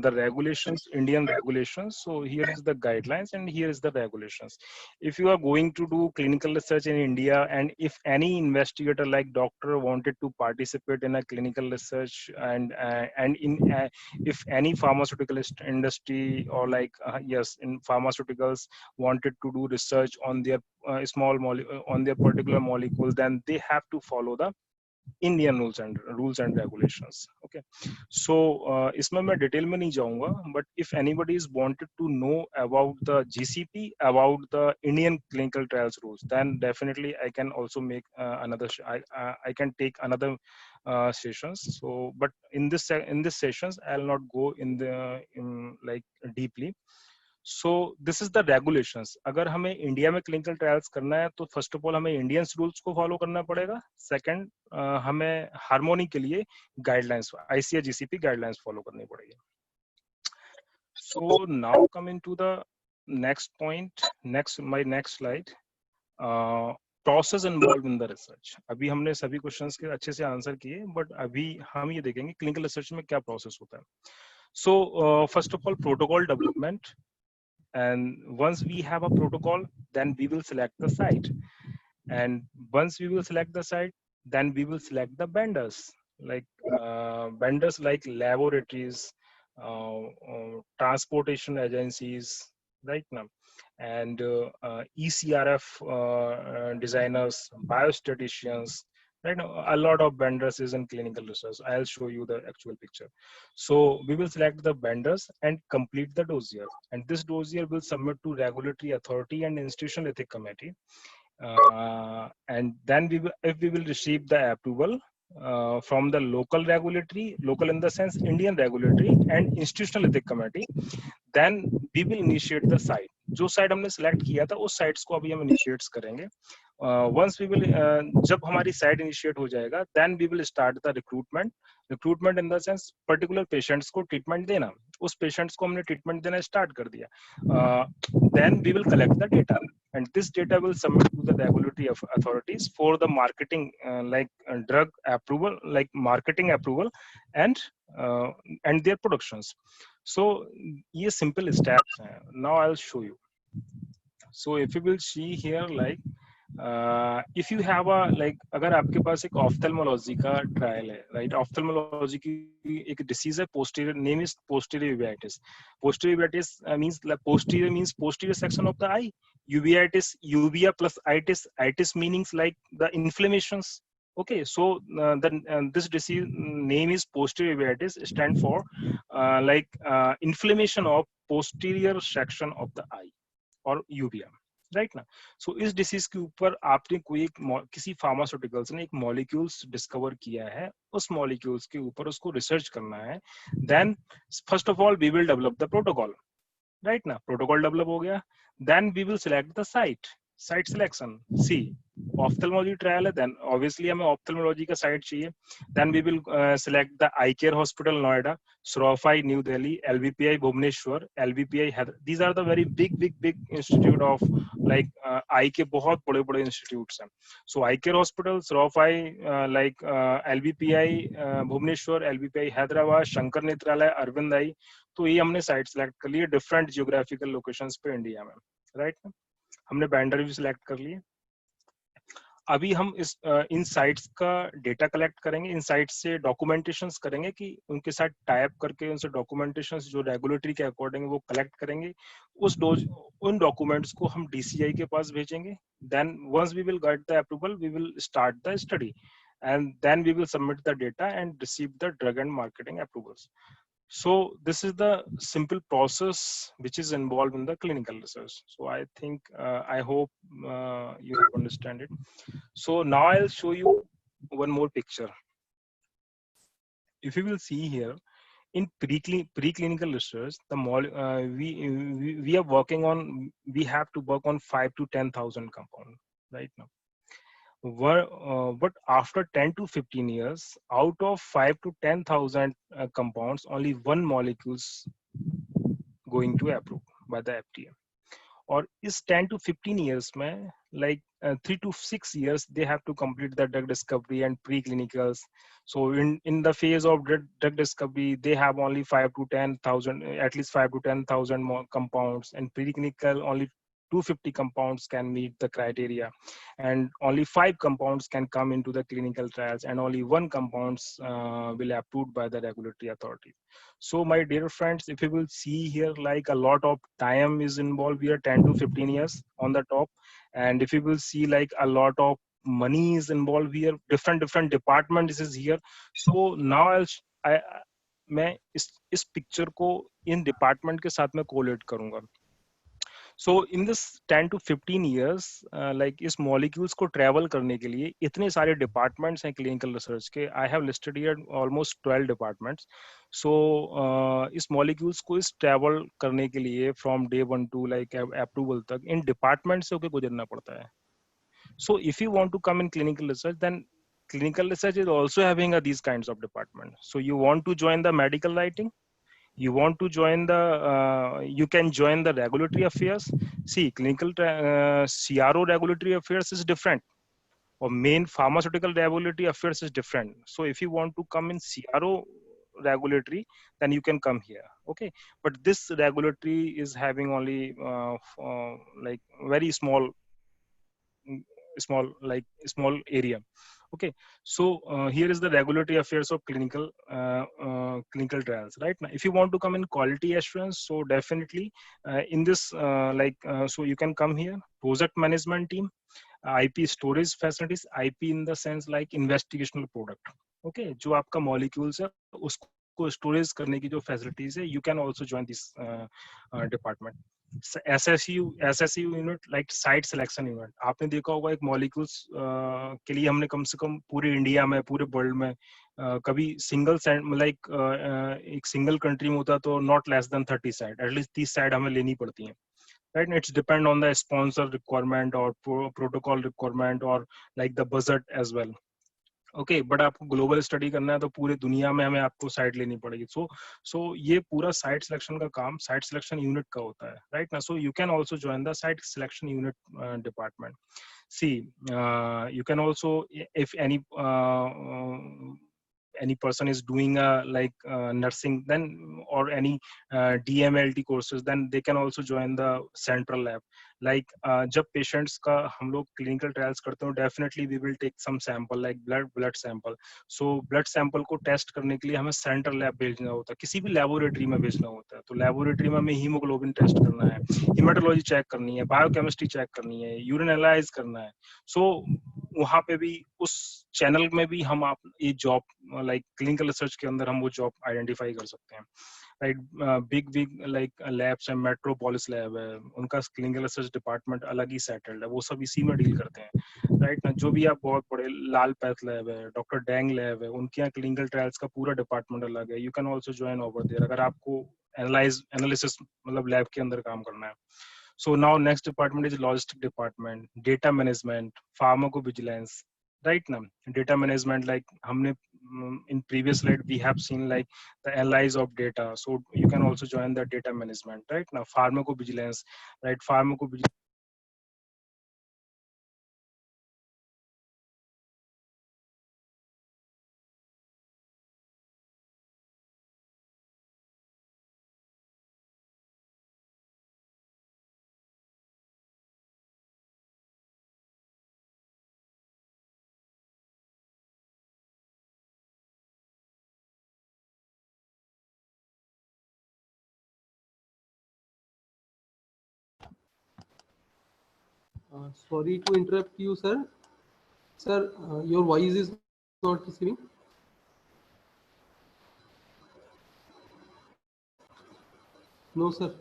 the regulations, Indian regulations. So here is the guidelines and here is the regulations. If you are going to do clinical research in India, and if any investigator like doctor wanted to participate in a clinical research, and if any pharmaceutical industry or like yes, in pharmaceuticals wanted to do research on their on their particular molecule, then they have to follow the Indian rules and regulations okay so इसमें मैं detail में नहीं जाऊंगा but if anybody is wanted to know about the GCP about the Indian clinical trials rules then definitely I can also make another I can take another sessions so but in this sessions I'll not go in like deeply. So this is the regulations. अगर हमें India में clinical trials करना है तो first of all हमें Indian rules को follow करना पड़ेगा. सेकंड हमें हार्मोनी के लिए guidelines ICH GCP guidelines follow करनी पड़ेगी. So now coming to the next point, my next slide, process involve in the research. अभी हमने सभी क्वेश्चंस के अच्छे से आंसर किए बट अभी हम ये देखेंगे क्लिनिकल रिसर्च में क्या प्रोसेस होता है. So first of all protocol development. And once we have a protocol, then we will select the site, and once we will select the site, then we will select the vendors, vendors like laboratories, transportation agencies, right now, and ECRF designers, biostatisticians, right now. A lot of vendors is in clinical research. I'll show you the actual picture. So we will select the vendors and complete the dossier, and this dossier will submit to regulatory authority and institutional ethics committee, and then if we will receive the approval from the local in the sense Indian regulatory and institutional ethics committee, then we will initiate the site. जो site हमने select किया था उस sites को अभी हम initiate करेंगे. Once we will जब हमारी साइट इनिशिएट हो जाएगा then we will start the recruitment in the sense particular patients को ट्रीटमेंट देना. उस पेशेंट्स को हमने ट्रीटमेंट देना स्टार्ट कर दिया. Then we will collect the data and this data will submit to the regulatory authorities for the marketing drug approval, like marketing approval and their productions. So ये simple steps हैं. Now I'll show you. So if you will see here, like if you have a like अगर आपके पास एक ophthalmology का trial है, right, ophthalmology की एक disease है, posterior, name is posterior uveitis. Posterior uveitis means posterior section of the eye. Uveitis, uvea plus itis meanings like the inflammations. Okay, so this disease name is posterior uveitis, stand for inflammation of posterior section of the eye or uvea, right ना. सो इस disease के ऊपर आपने किसी pharmaceuticals ने एक molecules discover किया है, उस मॉलिक्यूल्स के ऊपर उसको रिसर्च करना है. Then first of all we will develop the protocol, right ना. प्रोटोकॉल डेवलप हो गया, then we will select the site selection. See ophthalmology trial है, देन ऑब्वियसली हमें ऑफ्थेल्मोलॉजी का साइट चाहिए. Then we will select the eye care hospital Noida, SROFI New Delhi, LVPI Bhubaneswar, LVPI Hyderabad. These are the very big institute of like eye के बहुत बड़े institutes हैं. So eye care hospital, SROFI, LVPI Bhubaneswar, LVPI Hyderabad, Shankar Nethralaya, Aravind eye. तो ये हमने site select कर लिए different geographical locations पे इंडिया में, राइट. हमने वेंडर भी सिलेक्ट कर लिए. अभी हम इन साइट्स का डेटा कलेक्ट करेंगे, इन साइट्स से डॉक्यूमेंटेशंस करेंगे कि उनके साथ टाइप करके उनसे डॉक्यूमेंटेशंस जो रेगुलेटरी के अकॉर्डिंग वो कलेक्ट करेंगे. उन डॉक्यूमेंट्स को हम DCI के पास भेजेंगे. Then once we will get the approval we will start the study and then we will submit the data and receive the drug and marketing approvals. So this is the simple process which is involved in the clinical research. So I think I hope you understand it. So now I'll show you one more picture. If you will see here, in preclinical research, we are working on, we have to work on 5 to 10,000 compounds right now. But after 10 to 15 years, out of 5 to 10,000 compounds, only one molecules going to approve by the FDA. और इस 10 to 15 years में like 3 to 6 years they have to complete the drug discovery and preclinicals. So in the phase of drug discovery, they have only 5 to 10,000, at least 5 to 10,000 more compounds, and preclinical only 250 compounds can meet the criteria, and only 5 compounds can come into the clinical trials, and only 1 compounds will approved by the regulatory authority. So my dear friends, if you will see here, like a lot of time is involved here, 10 to 15 years on the top. And if you will see, like a lot of money is involved here, different departments is here. So now मैं इस picture को in department के साथ में collate करूंगा. So in this 10 to 15 years, like इस molecules को travel करने के लिए इतने सारे departments हैं clinical research के. I have listed here almost 12 departments. So इस molecules को इस travel करने के लिए from day 1 to like approval तक इन departments से होके गुजरना पड़ता है. So if you want to come in clinical research, then clinical research is also having these kinds of departments. So you want to join the medical writing, you want to join the you can join the regulatory affairs. See, clinical CRO regulatory affairs is different, or main pharmaceutical regulatory affairs is different. So if you want to come in CRO regulatory, then you can come here. Okay, but this regulatory is having only like very small area. Okay, so here is the regulatory affairs of clinical trials. Right now, if you want to come in quality assurance, so definitely in this so you can come here. Project management team, IP storage facilities, IP in the sense like investigational product. Okay, जो आपका molecules है उसको storage करने की जो facilities है, you can also join this department. SSU unit, like site selection unit. आपने देखा होगा एक molecules के लिए हमने कम से कम पूरे इंडिया में, पूरे वर्ल्ड में कभी सिंगल like एक सिंगल कंट्री में होता तो not less than 30 site, at least 30 site हमें लेनी पड़ती हैं. Right, it's depend on the sponsor requirement or protocol requirement or like the budget as well. Okay, but आपको ग्लोबल स्टडी करना है तो पूरे दुनिया में हमें आपको साइट लेनी पड़ेगी. सो ये पूरा साइट सिलेक्शन का काम साइट सिलेक्शन यूनिट का होता है. राइट ना, so you can also join the site selection unit department. See, you can also, if any person is doing like nursing then or any DMLT courses, then they can also join the central lab. Like जब patients का हम लोग clinical trials करते हैं, definitely we will take some sample like blood sample. So blood sample को test करने के लिए हमें central lab भेजना होता है, किसी भी laboratory में भेजना होता है. तो laboratory में हमें hemoglobin test करना है, hematology check करनी है, biochemistry check करनी है, urine analyze करना है. So वहाँ पे भी उस चैनल में भी हम आप ये जॉब लाइक क्लिनिकल रिसर्च के अंदर हम वो जॉब आइडेंटिफाई कर सकते हैं. राइट, बिग लाइक लैब्स है, मेट्रोपोलिस लैब है, उनका क्लिनिकल रिसर्च डिपार्टमेंट अलग ही सेटल्ड है, वो सब इसी में डील करते हैं. राइट ना, जो भी आप बहुत बड़े लाल पैथ लैब है, डॉक्टर डैंग लैब है, उनके यहाँ क्लिनिकल ट्रायल्स का पूरा डिपार्टमेंट अलग है. You can also join over there अगर आपको एनालिसिस मतलब लैब के अंदर काम करना है. So now next department is logistic department, data management, pharmacovigilance. Right now, data management, like हमने in previous slide we have seen like the analyze of data. So you can also join the data management. Right now, pharmacovigilance, right? Pharmacovigilance. Sorry to interrupt you, sir. Sir, your voice is not receiving. No, sir.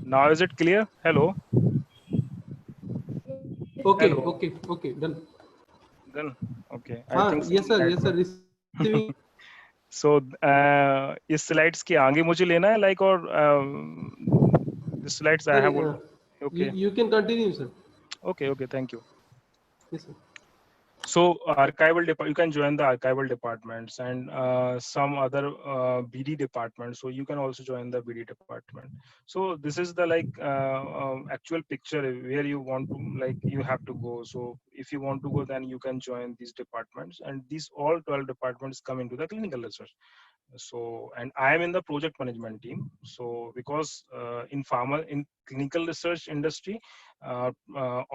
Now is it clear? Hello. Okay, Hello. okay, done. Then okay. I think yes, sir. Yes, sir. Receiving. So इस slides के आगे मुझे लेना है like और slides I have okay. You can continue, sir. Okay, thank you. Yes, sir. So archival you can join the archival departments and some other BD departments, so you can also join the BD department. So this is the like actual picture where you want to, like, you have to go. So if you want to go, then you can join these departments, and these all 12 departments come into the clinical research. So, and I am in the project management team. So because in pharma, in clinical research industry,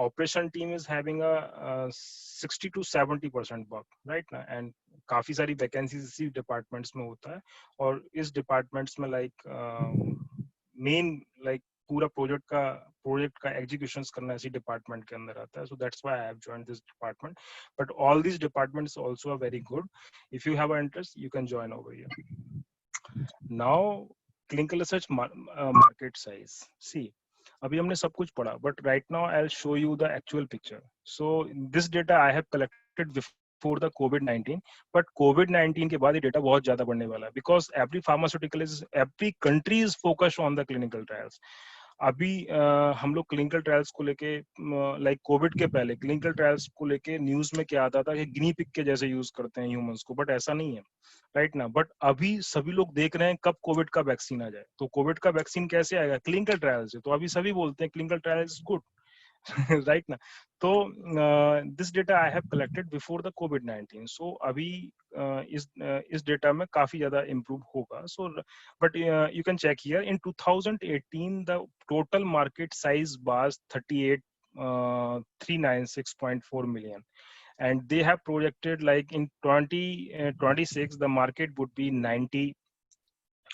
operation team is having a 60 to 70% work right now, and काफी सारी vacancies इसी departments में होता है, और इस departments में like main like पूरा प्रोजेक्ट का एग्जीक्यूशन करना इसी डिपार्टमेंट के अंदर आता है. So that's why I have joined this department, but all these departments also are very good. If you have an interest, you can join over here. Now clinical research market size. See, अभी हमने सब कुछ पढ़ा, but right now I'll show you the actual picture. So this data I have collected before the COVID-19, but COVID-19 के बाद ये data बहुत ज्यादा बढ़ने वाला है, because every country is focused on the clinical trials. अभी हम लोग क्लिनिकल ट्रायल्स को लेके, लाइक कोविड के पहले क्लिनिकल ट्रायल्स को लेके न्यूज में क्या आता था कि गिनी पिग के जैसे यूज करते हैं ह्यूमंस को, बट ऐसा नहीं है राइट ना. बट अभी सभी लोग देख रहे हैं कब कोविड का वैक्सीन आ जाए. तो कोविड का वैक्सीन कैसे आएगा? क्लिनिकल ट्रायल से. तो अभी सभी बोलते हैं clinical trial is good right ना. तो this data I have collected before the कोविड-19. सो अभी इस डेटा में काफी ज्यादा इम्प्रूव होगा. So but you can check here in 2018 the total market size was 396.4 million, and they have projected like in 2026 the market would be 90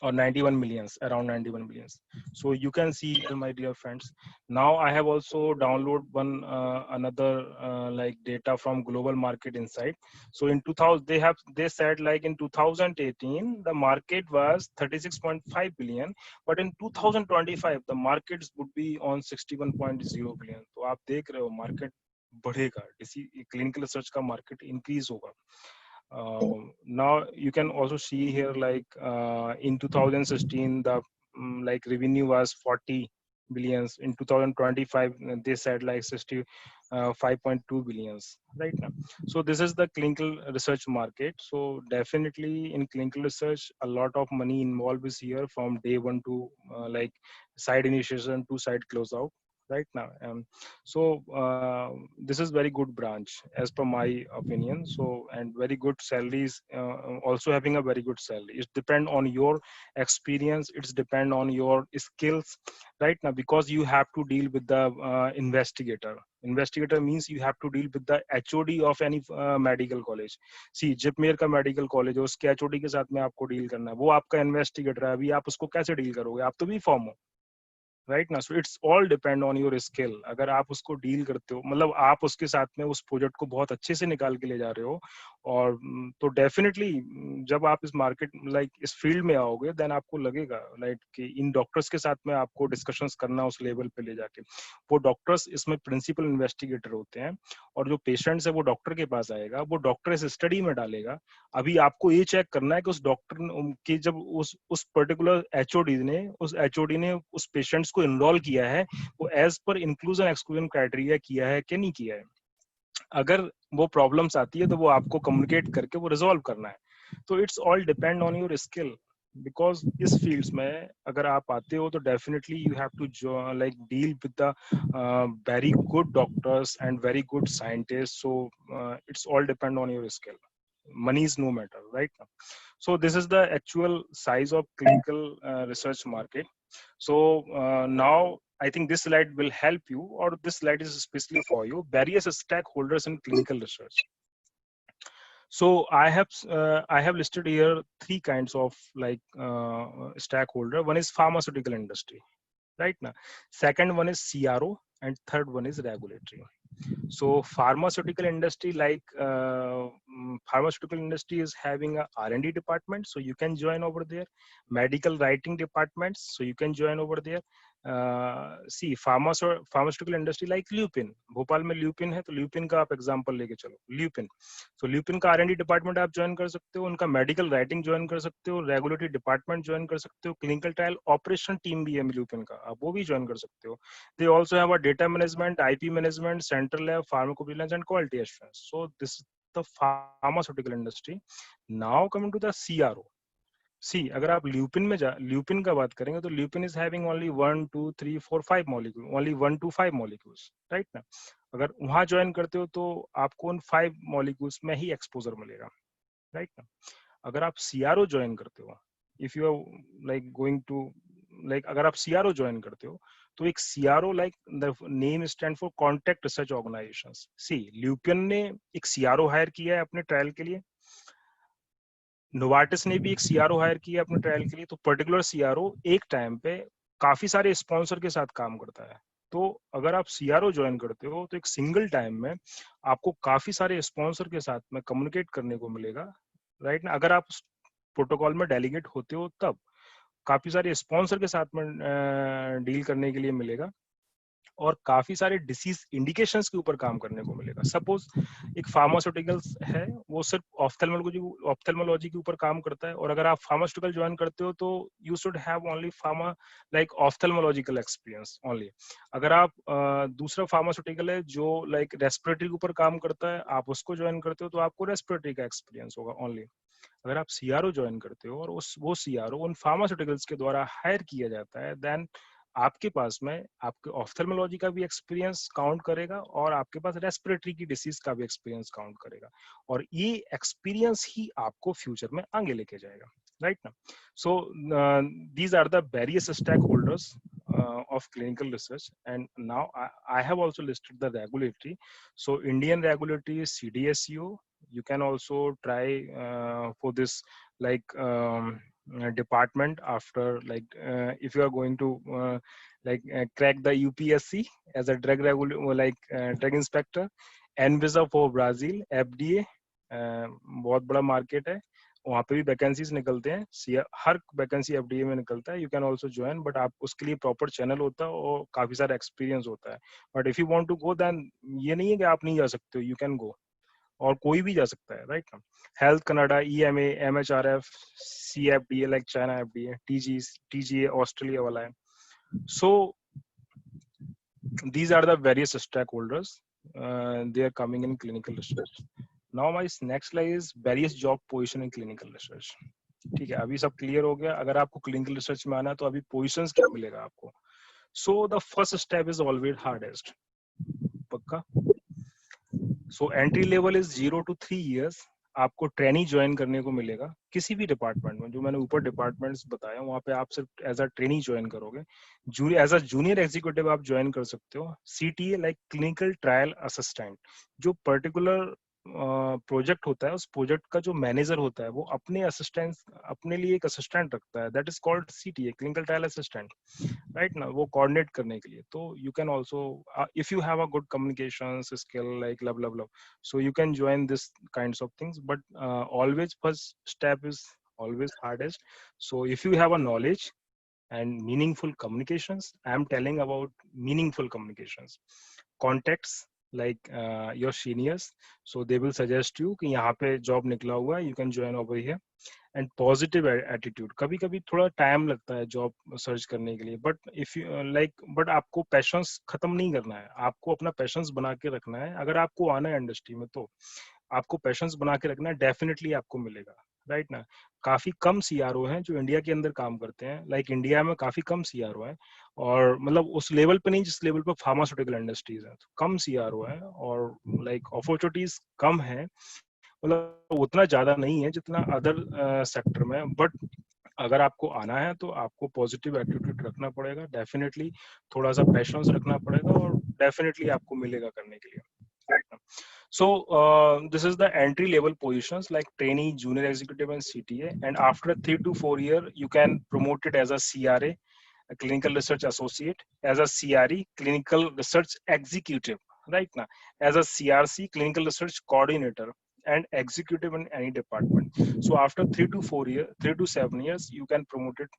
or 91 millions, around 91 millions. So you can see here, my dear friends. Now I have also download one another like data from Global Market Insight. So in 2000 they said like in 2018 the market was 36.5 billion, but in 2025 the markets would be on 61.0 billion. तो आप देख रहे हो market बढ़ेगा, इसी clinical research का market increase होगा. Now you can also see here like in 2016 the like revenue was 40 billions. In 2025 they said like 65.2 billions right now. So this is the clinical research market. So definitely in clinical research a lot of money involved is here from day one to like site initiation to site close out right now. So this is very good branch as per my opinion. So, and very good salaries, also having a very good salary. It depend on your experience, it's depend on your skills right now, because you have to deal with the investigator means you have to deal with the HOD of any medical college. See, JIPMER का medical college है, उसके HOD के साथ में आपको deal करना है, वो आपका इन्वेस्टिगेटर है. अभी आप उसको कैसे डील करोगे? आप तो भी फॉर्म हो राइट ना. सो it's all depend on your skill. अगर आप उसको डील करते हो, मतलब आप उसके साथ में उस प्रोजेक्ट को बहुत अच्छे से निकाल के ले जा रहे हो, और तो डेफिनेटली जब आप इस मार्केट लाइक इस फील्ड में आओगे देन आपको लगेगा लाइक कि इन डॉक्टर्स के साथ में आपको डिस्कशंस करना उस लेवल पे ले जाके. वो डॉक्टर्स इसमें प्रिंसिपल इन्वेस्टिगेटर होते हैं, और जो पेशेंट्स है वो डॉक्टर के पास आएगा, वो डॉक्टर इस स्टडी में डालेगा. अभी आपको ये चेक करना है कि उस डॉक्टर की जब उस पर्टिकुलर एचओडी ने उस पेशेंट्स को इनरोल किया है, वो as per inclusion exclusion criteria किया है कि नहीं किया है. अगर वो प्रॉब्लम्स आती है तो वो आपको कम्युनिकेट करके वो रिजॉल्व करना है. तो it's all depend on your skill, because इस फील्ड्स में अगर आप आते हो तो definitely you have to like deal with the very good doctors and very good scientist. So it's all depend on your skill. Money is no matter right now. So this is the actual size of clinical research market. So now I think this slide will help you, or this slide is especially for you, various stakeholders in clinical research. So I have listed here three kinds of like stakeholder. One is pharmaceutical industry right now, second one is CRO, and third one is regulatory. So pharmaceutical industry, like pharmaceutical industry is having a R&D department, so you can join over there. Medical writing departments, so you can join over there. See pharmaceutical industry like Lupin, Bhopal में ल्यूपिन है तो lupin का आप example लेके चलो, lupin, तो lupin का R&D department आप ज्वाइन कर सकते हो, उनका मेडिकल राइटिंग ज्वाइन कर सकते हो, रेगुलेटरी डिपार्टमेंट ज्वाइन कर सकते हो, क्लिनिकल ट्रायल ऑपरेशन टीम भी है ल्यूपिन का, आप वो भी ज्वाइन कर सकते हो। They also have a data management, IP management, central lab, pharmacovigilance and quality assurance. So this the pharmaceutical industry. Now coming to the CRO। See अगर आप ल्यूपिन का बात करेंगे तो Lupin is having only 1 2 3 4 5 molecule, only 1 to 5 molecules, right ना। अगर वहां join करते हो तो आपको उन 5 मॉलिक्यूल्स में ही एक्सपोजर मिलेगा, राइट ना। अगर आप CRO ज्वाइन करते हो, if you are like going to like अगर आप CRO ज्वाइन करते हो तो एक CRO like the name stand for contract research organisations. See Lupin ने एक CRO हायर किया है अपने ट्रायल के लिए, नोवार्टिस ने भी एक CRO हायर किया अपने ट्रायल के लिए, तो पर्टिकुलर CRO एक टाइम पे काफी सारे स्पॉन्सर के साथ काम करता है। तो अगर आप CRO ज्वाइन करते हो तो एक सिंगल टाइम में आपको काफी सारे स्पॉन्सर के साथ में कम्युनिकेट करने को मिलेगा, राइट ना। अगर आप प्रोटोकॉल में डेलीगेट होते हो तब काफी सारे स्पॉन्सर के साथ में डील करने के लिए मिलेगा, और काफी सारे डिसीज इंडिकेशंस के ऊपर काम करने को मिलेगा। सपोज एक फार्मास्यूटिकल्स है, वो सिर्फ ऑफ्थेल्मोलॉजी के ऊपर काम करता है, और अगर आप फार्मास्यूटिकल ज्वाइन करते हो तो you should have only pharma like ophthalmological experience only. अगर आप दूसरा फार्मास्यूटिकल है जो लाइक रेस्पिरेटरी के ऊपर काम करता है, आप उसको ज्वाइन करते हो तो आपको रेस्पिरेटरी का एक्सपीरियंस होगा ओनली। अगर आप CRO ज्वाइन करते हो और वो CRO उन फार्मास्यूटिकल्स के द्वारा हायर किया जाता है, देन आपके पास में आपके ऑफ्थेल्मोलॉजी का भी एक्सपीरियंस काउंट करेगा और आपके पास रेस्पिरेटरी की डिसीज का भी एक्सपीरियंस काउंट करेगा, और ये एक्सपीरियंस ही आपको फ्यूचर में आगे लेके जाएगा, राइट ना। So these are the various stake holders of clinical research, and now I have also listed the regulatory. So Indian regulatory is CDSCO. You can also try for this like department after like if you are going to crack the UPSC as a drug inspector. ANVISA for Brazil, FDA बहुत बड़ा market है, वहाँ पे भी vacancies निकलते हैं, हर vacancy FDA में निकलता है। You can also join, but आप उसके लिए प्रॉपर चैनल होता है और काफी सारा एक्सपीरियंस होता है। But if you want to go then ये नहीं है कि आप नहीं जा सकते हो, यू कैन गो, और कोई भी जा सकता है, राइट ना। Health Canada, EMA, MHRF, CFDA like China FDA, TGA Australia वाला है। सो these are the various stakeholders they are coming in clinical research. Now my next slide is various job position in clinical research. ठीक है, अभी सब clear हो गया। अगर आपको क्लिनिकल रिसर्च में आना है तो अभी पोजीशंस क्या मिलेगा आपको। So the first step is always hardest, पक्का। So entry level is 0 to 3 years। आपको ट्रेनी ज्वाइन करने को मिलेगा किसी भी डिपार्टमेंट में, जो मैंने ऊपर डिपार्टमेंट्स बताया वहाँ पे आप सिर्फ एज अ ट्रेनी ज्वाइन करोगे। एज अ जूनियर एग्जीक्यूटिव आप ज्वाइन कर सकते हो। CTA like clinical trial assistant, जो पर्टिकुलर प्रोजेक्ट होता है, उस प्रोजेक्ट का जो मैनेजर होता है वो अपने लिए एक असिस्टेंट रखता है, that is called CTA, clinical trial assistant, right ना, वो कोऑर्डिनेट करने के लिए। तो you can also if you have a good communication skill like love, so you can join this kinds of things, but always first step is always hardest. So if you have a knowledge and meaningful communications, I am telling about meaningful communications, contacts like your seniors, so they will suggest you कि यहाँ पे job निकला हुआ है, you can join over here. And positive attitude, कभी कभी थोड़ा time लगता है जॉब सर्च करने के लिए, बट इफ यू बट आपको पैशंस खत्म नहीं करना है, आपको अपना पैशंस बना के रखना है। अगर आपको आना है इंडस्ट्री में तो आपको पैशंस बना के रखना है, डेफिनेटली आपको मिलेगा, राइट ना। काफी कम CRO हैं जो इंडिया के अंदर काम करते हैं, लाइक इंडिया में काफी कम CRO हैं, और मतलब उस लेवल पे नहीं जिस लेवल पे फार्मास्यूटिकल इंडस्ट्रीज है, तो कम CRO है, और लाइक अपॉर्चुनिटीज कम है, मतलब उतना ज्यादा नहीं है जितना अदर सेक्टर में। बट अगर आपको आना है तो आपको पॉजिटिव एटीट्यूड रखना पड़ेगा, डेफिनेटली थोड़ा सा पैशंस रखना पड़ेगा, और डेफिनेटली आपको मिलेगा करने के लिए। So this is the entry level positions like trainee, junior executive and CTA, and after 3 to 4 year you can promote it as a CRA, a clinical research associate, as a CRE, clinical research executive, right now, as a CRC, clinical research coordinator, and executive in any department. So after 3 to 7 years, you can promote it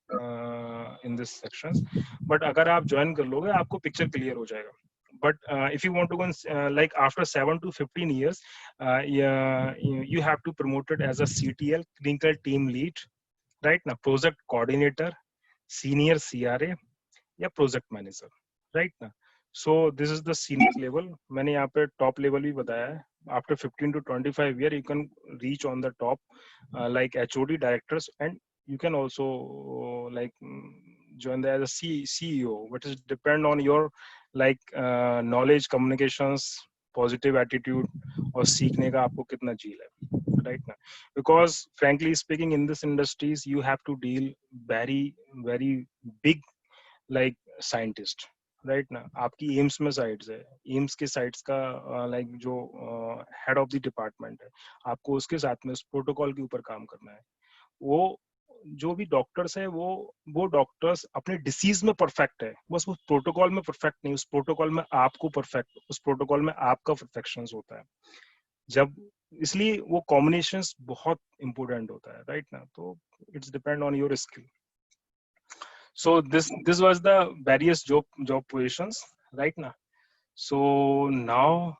in this sections. But अगर आप join कर लोगे, आपको picture clear हो जाएगा. But if you want to go like after 7 to 15 years, yeah, you have to promote it as a CTL, clinical team lead, right now, project coordinator, senior CRA, या project manager, right ना. So this is the senior level. मैंने यहाँ पे top level भी बताया है. After 15 to 25 year you can reach on the top, like HOD directors, and you can also like join the as a CEO, which is depend on your like knowledge, communications, positive attitude, और सीखने का आपको कितना झील है, right ना. Because frankly speaking, in this industries you have to deal very big like scientist, right ना. आपकी एम्स में साइट्स है, एम्स के साइट्स का लाइक जो हेड ऑफ द डिपार्टमेंट है, आपको उसके साथ में उस प्रोटोकॉल के ऊपर काम करना है. वो जो भी डॉक्टर्स है, वो डॉक्टर्स अपने डिसीज में परफेक्ट है, बस उस प्रोटोकॉल में परफेक्ट नहीं. उस प्रोटोकॉल में आपको परफेक्ट, उस प्रोटोकॉल में आपका परफेक्शन होता है जब. इसलिए वो कॉम्बिनेशंस बहुत इंपॉर्टेंट होता है, राइट ना. तो it's depend on your skill. So this was the various job positions, right now. So now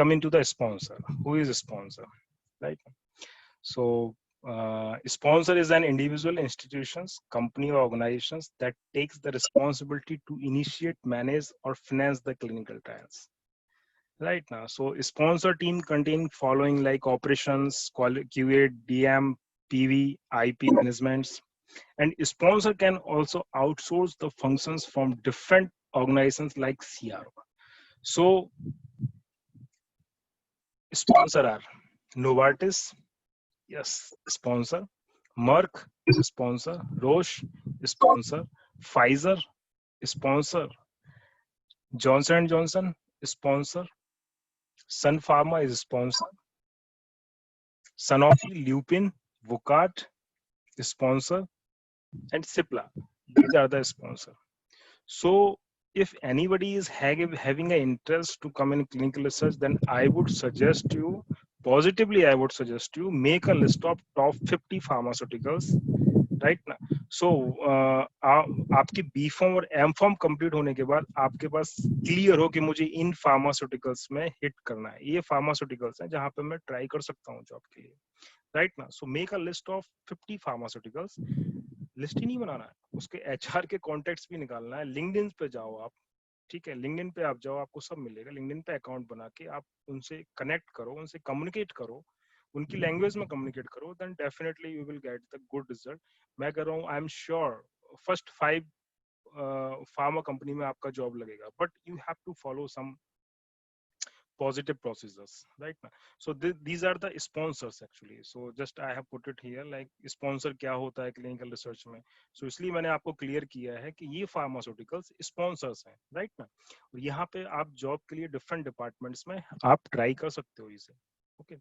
coming to the sponsor. Who is a sponsor, right? So sponsor is an individual, institutions, company, or organizations that takes the responsibility to initiate, manage, or finance the clinical trials, right now. So sponsor team contain following like operations, QA, DM, PV, IP managements. And sponsor can also outsource the functions from different organizations like CRO. So sponsor are Novartis, yes, sponsor. Merck, sponsor. Roche, sponsor. Pfizer, sponsor. Johnson & Johnson, sponsor. Sun Pharma is sponsor. Sanofi, Lupin, Vucart, sponsor. And Cipla, these are the sponsor. So if anybody is having an interest to come in clinical research, then I would suggest you, positively I would suggest you, make a list of top 50 pharmaceuticals, right now. So आपकी B form और M form complete होने के बाद आपके पास clear हो कि मुझे इन pharmaceuticals में हिट करना है, ये फार्मास्यूटिकल्स हैं जहां पे मैं ट्राई कर सकता हूँ जॉब के लिए, राइट ना. So make a list of 50 pharmaceuticals. List ही नहीं बनाना है, उसके एचआर के कॉन्टेक्ट्स भी निकालना है. लिंक्डइन पे जाओ आप, ठीक है, लिंक्डइन पे आप जाओ, आपको सब मिलेगा. लिंक्डइन पे अकाउंट बना के आप उनसे कनेक्ट करो, उनसे कम्युनिकेट करो, उनकी लैंग्वेज में कम्युनिकेट करो, then definitely you will get the good result. मैं कह रहा हूँ, I am sure first 5 pharma company में आपका जॉब लगेगा, but you have to follow some positive processes, right now. So these are the sponsors actually. So just I have put it here like sponsor क्या होता है clinical research में. So इसलिए मैंने आपको clear किया है कि ये pharmaceuticals sponsors हैं, right ना. और यहाँ पे आप job के लिए different departments में आप try कर सकते हो इसे. Okay.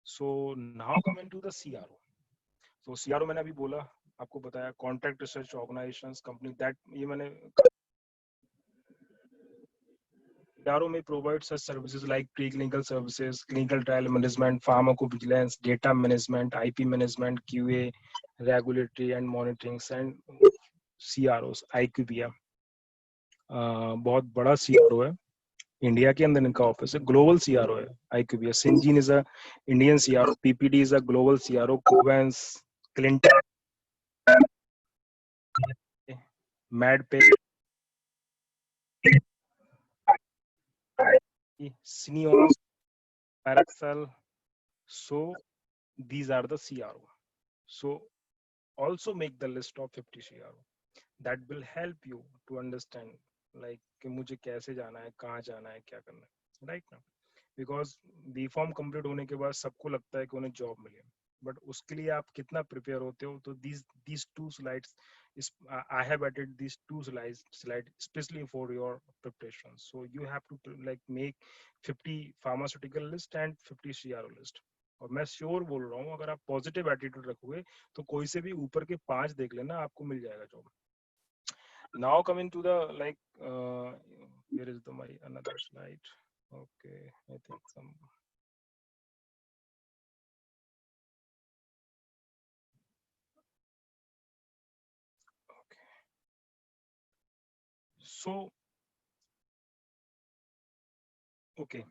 So now coming to the CRO. So CRO मैंने अभी बोला, आपको बताया contract research organizations company that ये मैंने CRO may provide such services like preclinical services, clinical trial management, pharmacovigilance, data management, IP management, QA, regulatory and monitoring, and CROs, IQVIA. बहुत बड़ा CRO है, इंडिया के अंदर इनका ऑफिस है, global CRO है IQVIA. Syngene is a Indian CRO, PPD is a global CRO, Covance, Clinton, MedPay, Syneos, Parexel. So these are the CRO. So also make the list of 50 CRO. That will help you to understand like कि मुझे कैसे जाना है, कहाँ जाना है, क्या करना है, right now. Because B Pharm complete होने के बाद सबको लगता है कि उन्हें जॉब मिले, but उसके लिए आप कितना प्रिपेयर होते हो. तो these two slides is I have added these two slides especially for your preparation. So you have to like make 50 pharmaceutical list and 50 CRO list. और मैं श्योर बोल रहा हूँ, अगर आप पॉजिटिव एटीट्यूड रखोगे तो कोई से भी ऊपर के 5 देख लेना, आपको मिल जाएगा job. Now coming to the like here is the my another slide. Okay, I think some So okay,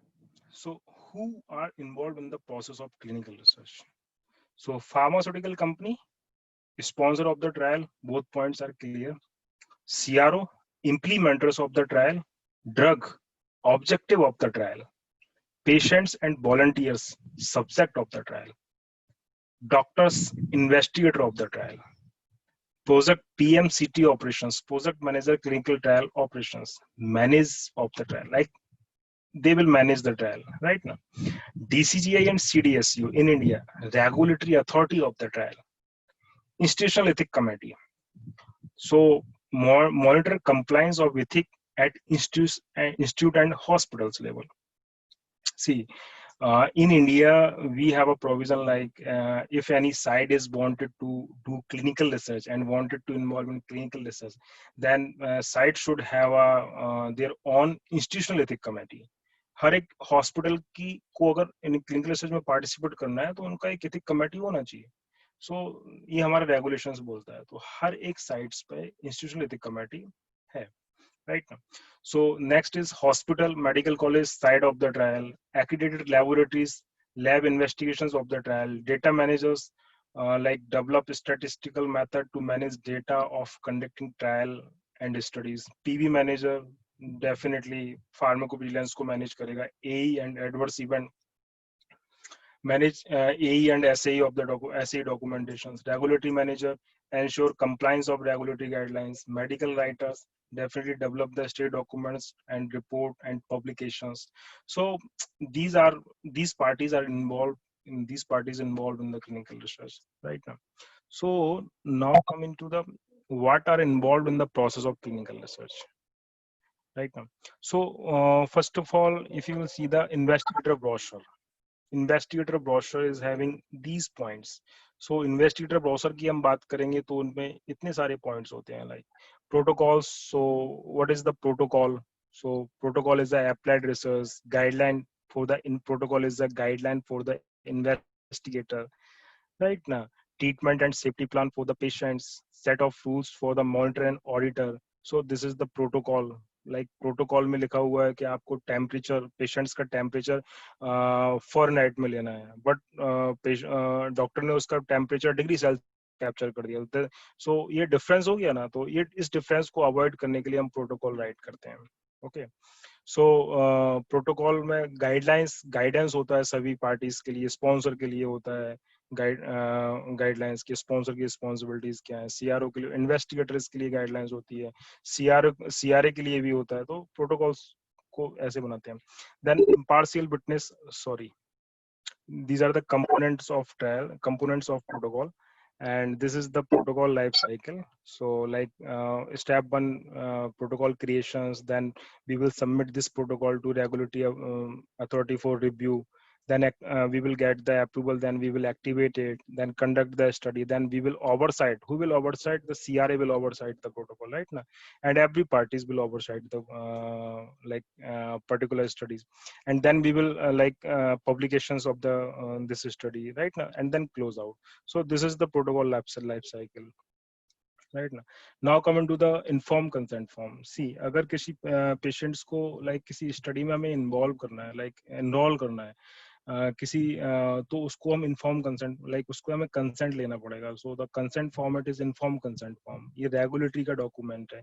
so who are involved in the process of clinical research? So pharmaceutical company, sponsor of the trial, both points are clear. CRO, implementers of the trial. Drug, objective of the trial. Patients and volunteers, subject of the trial. Doctors, investigator of the trial. Project PMCT operations, project manager clinical trial operations, manage of the trial, like they will manage the trial right now. DCGI and CDSU in India, regulatory authority of the trial. Institutional ethic committee, so monitor compliance of ethic at institute and hospitals level. See, in India, we have a provision like if any site is wanted to do clinical research and wanted to involve in clinical research, then site should have their own institutional ethic committee. हर एक hospital की को अगर in clinical research में participate करना है तो उनका एक एथिक कमेटी होना चाहिए. सो ये हमारा रेगुलेशंस बोलता है. तो हर एक साइट्स पे इंस्टीट्यूशनल एथिक कमेटी है. Right now. So next is hospital, medical college side of the trial, accredited laboratories, lab investigations of the trial, data managers like develop statistical method to manage data of conducting trial and studies. PV manager definitely pharmacovigilance को manage करेगा. AE and adverse event manage AE and SAE of the SAE documentations. Regulatory manager ensure compliance of regulatory guidelines. Medical writers definitely develop the state documents and report and publications. So these parties are involved in the clinical research right now. So now coming to the what are involved in the process of clinical research right now. So first of all, if you will see the investigator brochure is having these points. So investigator brochure की हम बात करेंगे तो उनमें इतने सारे points होते हैं like protocols. So what is the protocol? So protocol is the applied research guideline for the in protocol is the guideline for the investigator right now. Treatment and safety plan for the patients, set of rules for the monitor and auditor. So this is the protocol. Like protocol में लिखा हुआ है कि आपको temperature patients का temperature Fahrenheit में लेना है बट डॉक्टर ने उसका टेम्परेचर डिग्री सेल्सियस कैप्चर कर दिया. सो ये डिफरेंस हो गया ना. तो ये इस डिफरेंस को अवॉइड करने के लिए हम प्रोटोकॉल राइट करते हैं. ओके. सो प्रोटोकॉल में गाइडेंस होता है सभी पार्टीज के लिए. स्पॉन्सर के लिए होता है गाइडलाइंस की. स्पॉन्सर की रिस्पॉन्सिबिलिटीज क्या है. सीआरओ के लिए इन्वेस्टिगेटर्स के लिए गाइडलाइंस होती है. सीआरए के लिए भी होता है. तो प्रोटोकॉल्स को ऐसे बनाते हैं. Then impartial witness sorry these are the components of protocol, and this is the protocol life cycle. So like step one, protocol creations, then we will submit this protocol to regulatory authority for review. Then we will get the approval, then we will activate it, then conduct the study, then we will oversight. Who will oversight? The CRA will oversight the protocol right now, and every parties will oversight the particular studies. And then we will publications of the this study right now, and then close out. So this is the protocol life cycle right now. Now coming to the informed consent form. See, अगर किसी patients को किसी study में हमें involve करना है enrol करना है किसी तो उसको हम इन्फॉर्म कंसेंट उसको हमें कंसेंट लेना पड़ेगा. So the consent format is inform consent form. ये रेगुलेटरी का डॉक्यूमेंट है.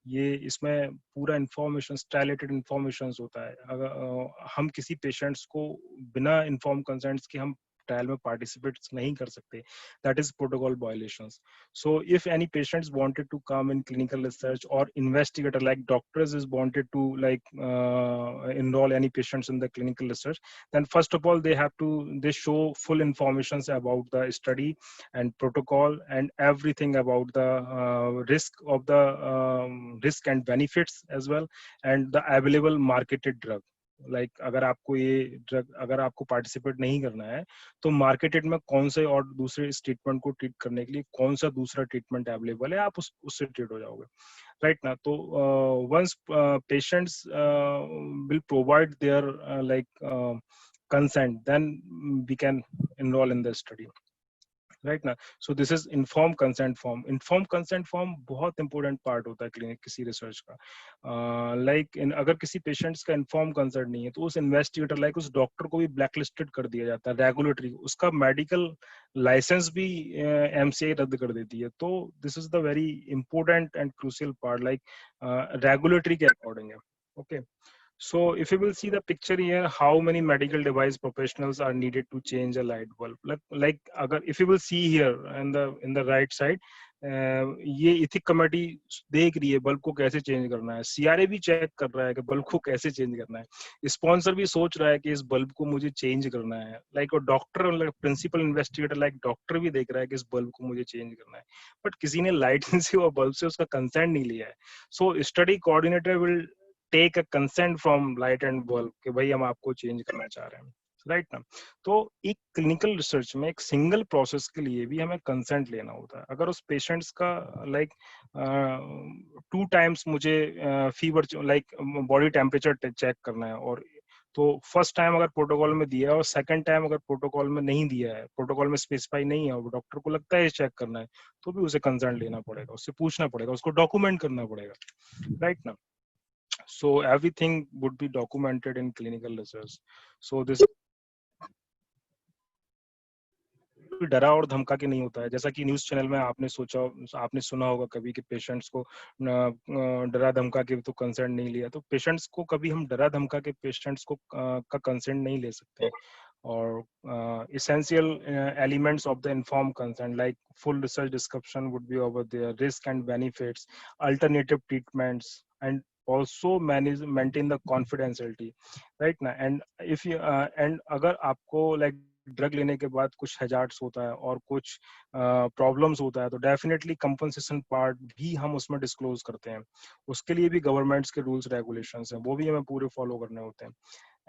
ये इसमें पूरा इन्फॉर्मेशन रिलेटेड इन्फॉर्मेशन होता है. अगर हम किसी पेशेंट्स को बिना इन्फॉर्म कंसेंट्स के हम ट्रायल में पार्टिसिपेट नहीं कर सकते. That is protocol violations. So if any patients wanted to come in clinical research or investigator like doctors is wanted to enroll any patients in the clinical research, then first of all they show full informations about the study and protocol and everything about the risk and benefits as well, and the available marketed drug. अगर आपको ये drug अगर आपको participate नहीं करना है तो marketed में कौन से और दूसरे इस ट्रीटमेंट को ट्रीट करने के लिए कौन सा दूसरा ट्रीटमेंट अवेलेबल है, आप उससे ट्रीट हो जाओगे राइट ना. तो once patients will provide their consent, then we can enroll in the study. Right ना. So this is inform consent form. Inform consent form बहुत इंपॉर्टेंट पार्ट होता है क्लिनिक किसी रिसर्च का. लाइक अगर किसी पेशेंट्स का इन्फॉर्म कंसेंट नहीं है तो उस इन्वेस्टिगेटर लाइक उस डॉक्टर को भी ब्लैकलिस्टेड कर दिया जाता है. रेगुलेटरी उसका मेडिकल लाइसेंस भी एमसीआई रद्द कर देती है. तो this is the very important and crucial part, like regulatory के अकॉर्डिंग है. Okay. So if you will see the picture here, how many medical device professionals are needed to change a light bulb? Like अगर if you will see here in the right side, ये ethic committee देख रही है bulb को कैसे change करना है. CRA भी चेक कर रहा है कि बल्ब को कैसे चेंज करना है. स्पॉन्सर भी सोच रहा है कि इस बल्ब को मुझे चेंज करना है. लाइक और doctor principal investigator like doctor भी देख रहा है कि इस बल्ब को मुझे चेंज करना है. बट किसी ने लाइट से और बल्ब से उसका कंसेंट नहीं लिया है. So study coordinator will take a consent from light and bulb कि भाई हम आपको चेंज करना चाह रहे हैं. राइट ना. तो एक क्लिनिकल रिसर्च में एक सिंगल प्रोसेस के लिए भी हमें कंसेंट लेना होता है. अगर उस पेशेंट्स का लाइक 2 टाइम्स मुझे fever like body temperature check करना है, और तो फर्स्ट टाइम अगर प्रोटोकॉल में दिया है और सेकंड टाइम अगर प्रोटोकॉल में नहीं दिया है, प्रोटोकॉल में स्पेसिफाई नहीं है और डॉक्टर को लगता है चेक करना है, तो भी उसे कंसेंट लेना पड़ेगा, उससे पूछना पड़ेगा, उसको डॉक्यूमेंट करना पड़ेगा. राइट ना. So everything would be documented in clinical research. So this डरा और धमका के नहीं होता है. जैसा कि न्यूज चैनल में आपने सुना होगा कभी कि पेशेंट्स को डरा धमका के तो कंसेंट नहीं लिया. तो पेशेंट्स को कभी हम डरा धमका के पेशेंट्स को का कंसेंट नहीं ले सकते. और essential elements of the informed consent like full research description would be over there, risk and benefits, alternative treatments, and also maintain the confidentiality. Right ना. And if you and अगर आपको like drug लेने के बाद कुछ hazards होता है और कुछ प्रॉब्लम्स होता है, तो डेफिनेटली कंपनसेशन पार्ट भी हम उसमें डिस्क्लोज करते हैं. उसके लिए भी गवर्नमेंट्स के रूल्स रेगुलेशंस हैं, वो भी हमें पूरे फॉलो करने होते हैं.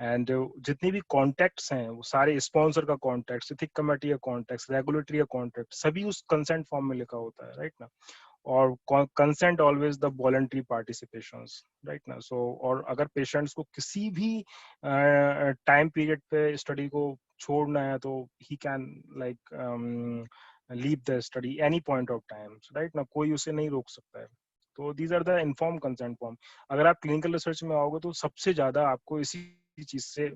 एंड जितने भी कॉन्टेक्ट्स हैं वो सारे स्पॉन्सर का कॉन्टेक्ट, एथिक कमेटी का कॉन्टेक्ट, रेगुलेटरी का कॉन्टेक्ट, सभी उस कंसेंट फॉर्म में लिखा होता है. राइट ना. और consent always the voluntary participation. Right ना. सो और अगर पेशेंट्स को किसी भी टाइम पीरियड पे स्टडी को छोड़ना है तो he can like leave the study any point of time. Right ना. कोई उसे नहीं रोक सकता है. तो these are the inform consent form. अगर आप क्लिनिकल रिसर्च में आओगे तो सबसे ज्यादा आपको इसी चीज से